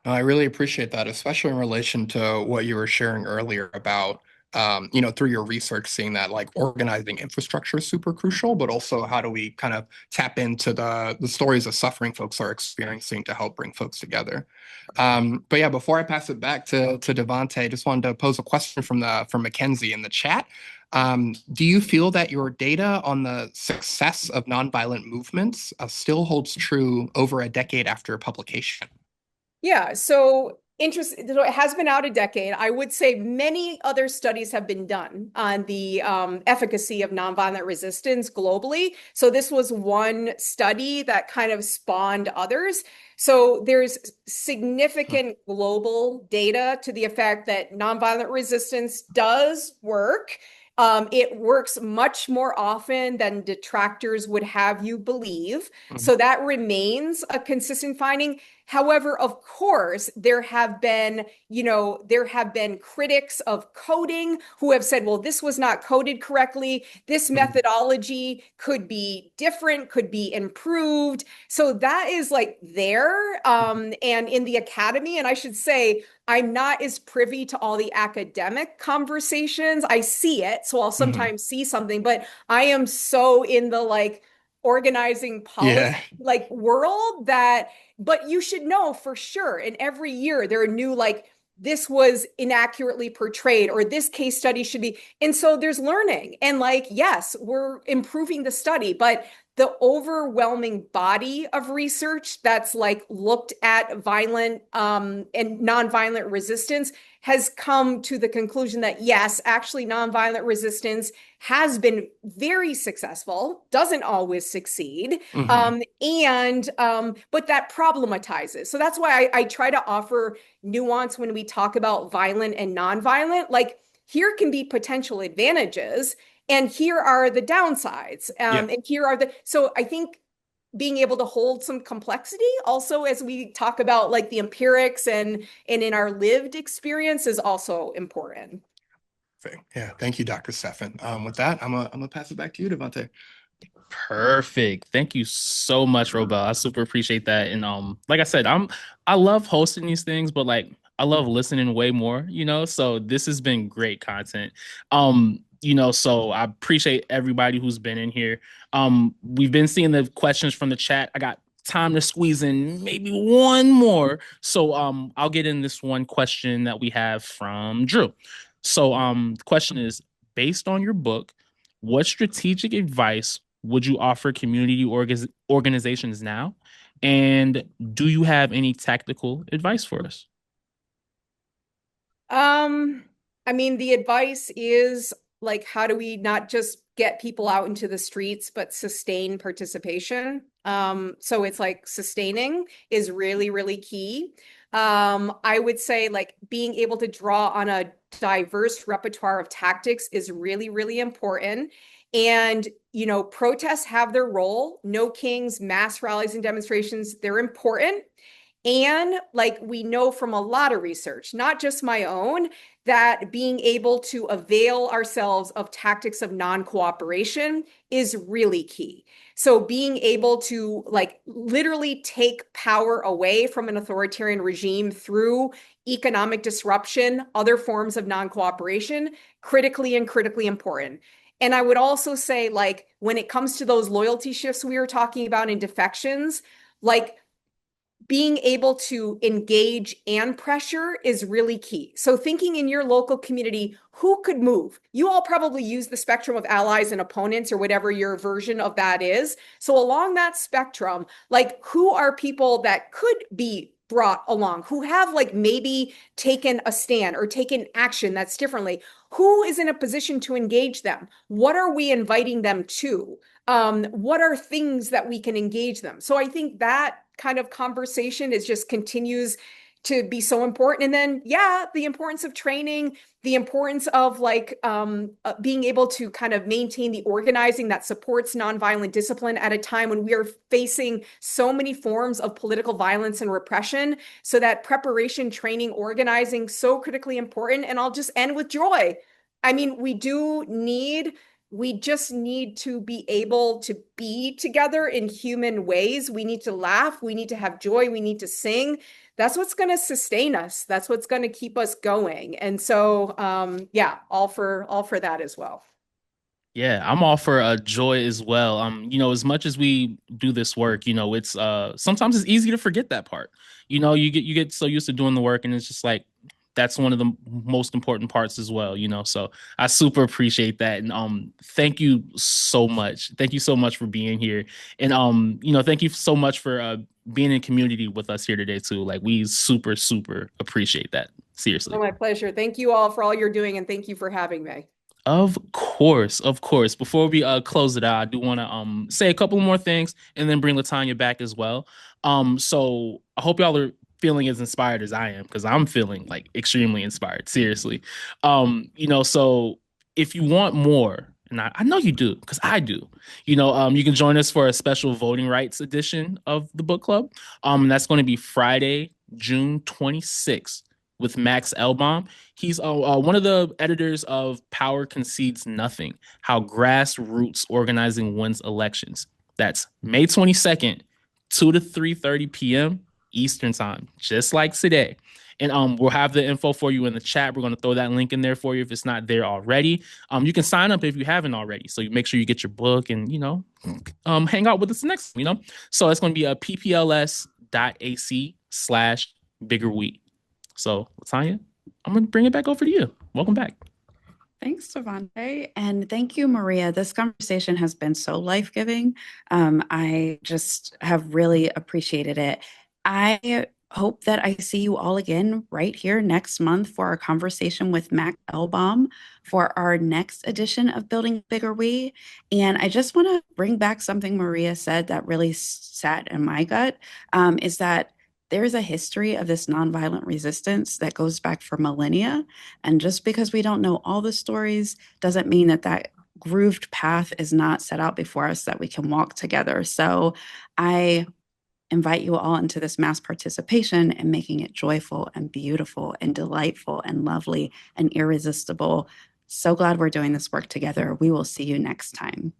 No, I really appreciate that, especially in relation to what you were sharing earlier about, through your research, seeing that like organizing infrastructure is super crucial, but also how do we kind of tap into the stories of suffering folks are experiencing to help bring folks together. But yeah, before I pass it back to Devante, I just wanted to pose a question from Mackenzie in the chat. Do you feel that your data on the success of nonviolent movements still holds true over a decade after publication? Yeah, so interesting. So it has been out a decade. I would say many other studies have been done on the efficacy of nonviolent resistance globally. So this was one study that kind of spawned others. So there's significant global data to the effect that nonviolent resistance does work. It works much more often than detractors would have you believe. So that remains a consistent finding. However, of course, there have been critics of coding who have said, well, this was not coded correctly. This methodology could be different, could be improved. So that is like there. And in the academy, and I should say, I'm not as privy to all the academic conversations. I see it, so I'll sometimes see something, but I am so in the like organizing policy like world that, but you should know for sure. And every year there are new like, this was inaccurately portrayed, or this case study should be. And so there's learning. And like, yes, we're improving the study, but the overwhelming body of research that's like looked at violent and nonviolent resistance has come to the conclusion that yes, actually nonviolent resistance has been very successful, doesn't always succeed, but that problematizes. So that's why I try to offer nuance when we talk about violent and nonviolent. Like here can be potential advantages, and here are the downsides. And here are so I think being able to hold some complexity also as we talk about like the empirics and in our lived experience is also important. Yeah, thank you, Dr. Stephan. With that, I'm gonna pass it back to you, Devante. Perfect. Thank you so much, Robel. I super appreciate that. And like I said, I love hosting these things, but like I love listening way more, so this has been great content. So I appreciate everybody who's been in here. We've been seeing the questions from the chat. I got time to squeeze in maybe one more. So I'll get in this one question that we have from Drew. So the question is, based on your book, what strategic advice would you offer community organizations now? And do you have any tactical advice for us? I mean, the advice is like, how do we not just get people out into the streets, but sustain participation? So it's like sustaining is really, really key. I would say like being able to draw on a diverse repertoire of tactics is really, really important. And, you know, protests have their role. No kings, mass rallies and demonstrations, they're important. And like we know from a lot of research, not just my own, that being able to avail ourselves of tactics of non-cooperation is really key. So being able to like literally take power away from an authoritarian regime through economic disruption, other forms of non-cooperation, critically important. And I would also say, like, when it comes to those loyalty shifts we were talking about in defections, like being able to engage and pressure is really key. So thinking in your local community, who could move? You all probably use the spectrum of allies and opponents or whatever your version of that is. So along that spectrum, like who are people that could be brought along, who have like maybe taken a stand or taken action that's differently? Who is in a position to engage them? What are we inviting them to? What are things that we can engage them? So I think that kind of conversation is just continues to be so important. And then, yeah, the importance of training, the importance of like being able to kind of maintain the organizing that supports nonviolent discipline at a time when we are facing so many forms of political violence and repression. So that preparation, training, organizing, so critically important. And I'll just end with joy. I mean, we just need to be able to be together in human ways. We need to laugh. We need to have joy. We need to sing. That's what's going to sustain us. That's what's going to keep us going. And so, yeah, all for that as well. Yeah, I'm all for joy as well. As much as we do this work, it's sometimes it's easy to forget that part. You get so used to doing the work, and it's just like that's one of the most important parts as well. So I super appreciate that, and thank you so much. Thank you so much for being here, and thank you so much for being in community with us here today too. Like we super appreciate that. Seriously. Oh, my pleasure. Thank you all for all you're doing, and thank you for having me. Of course, of course. Before we close it out, I do want to say a couple more things and then bring Latanya back as well. So I hope y'all are feeling as inspired as I am because I'm feeling like extremely inspired. Seriously. So if you want more, and I know you do because I do, you can join us for a special voting rights edition of the book club. That's going to be Friday, June 26th with Max Elbaum. He's one of the editors of Power Concedes Nothing, How Grassroots Organizing Wins Elections. That's May 22nd, 2 to 3:30 p.m. Eastern Time, just like today. And we'll have the info for you in the chat. We're going to throw that link in there for you if it's not there already. You can sign up if you haven't already. So you make sure you get your book and, hang out with us next, So it's going to be a ppls.ac/biggerwe. So, Latanya, I'm going to bring it back over to you. Welcome back. Thanks, Devante. And thank you, Maria. This conversation has been so life-giving. I just have really appreciated it. I hope that I see you all again right here next month for our conversation with Mac Elbaum for our next edition of Building Bigger We. And I just want to bring back something Maria said that really sat in my gut, is that there's a history of this nonviolent resistance that goes back for millennia. And just because we don't know all the stories doesn't mean that that grooved path is not set out before us that we can walk together. So I invite you all into this mass participation and making it joyful and beautiful and delightful and lovely and irresistible. So glad we're doing this work together. We will see you next time.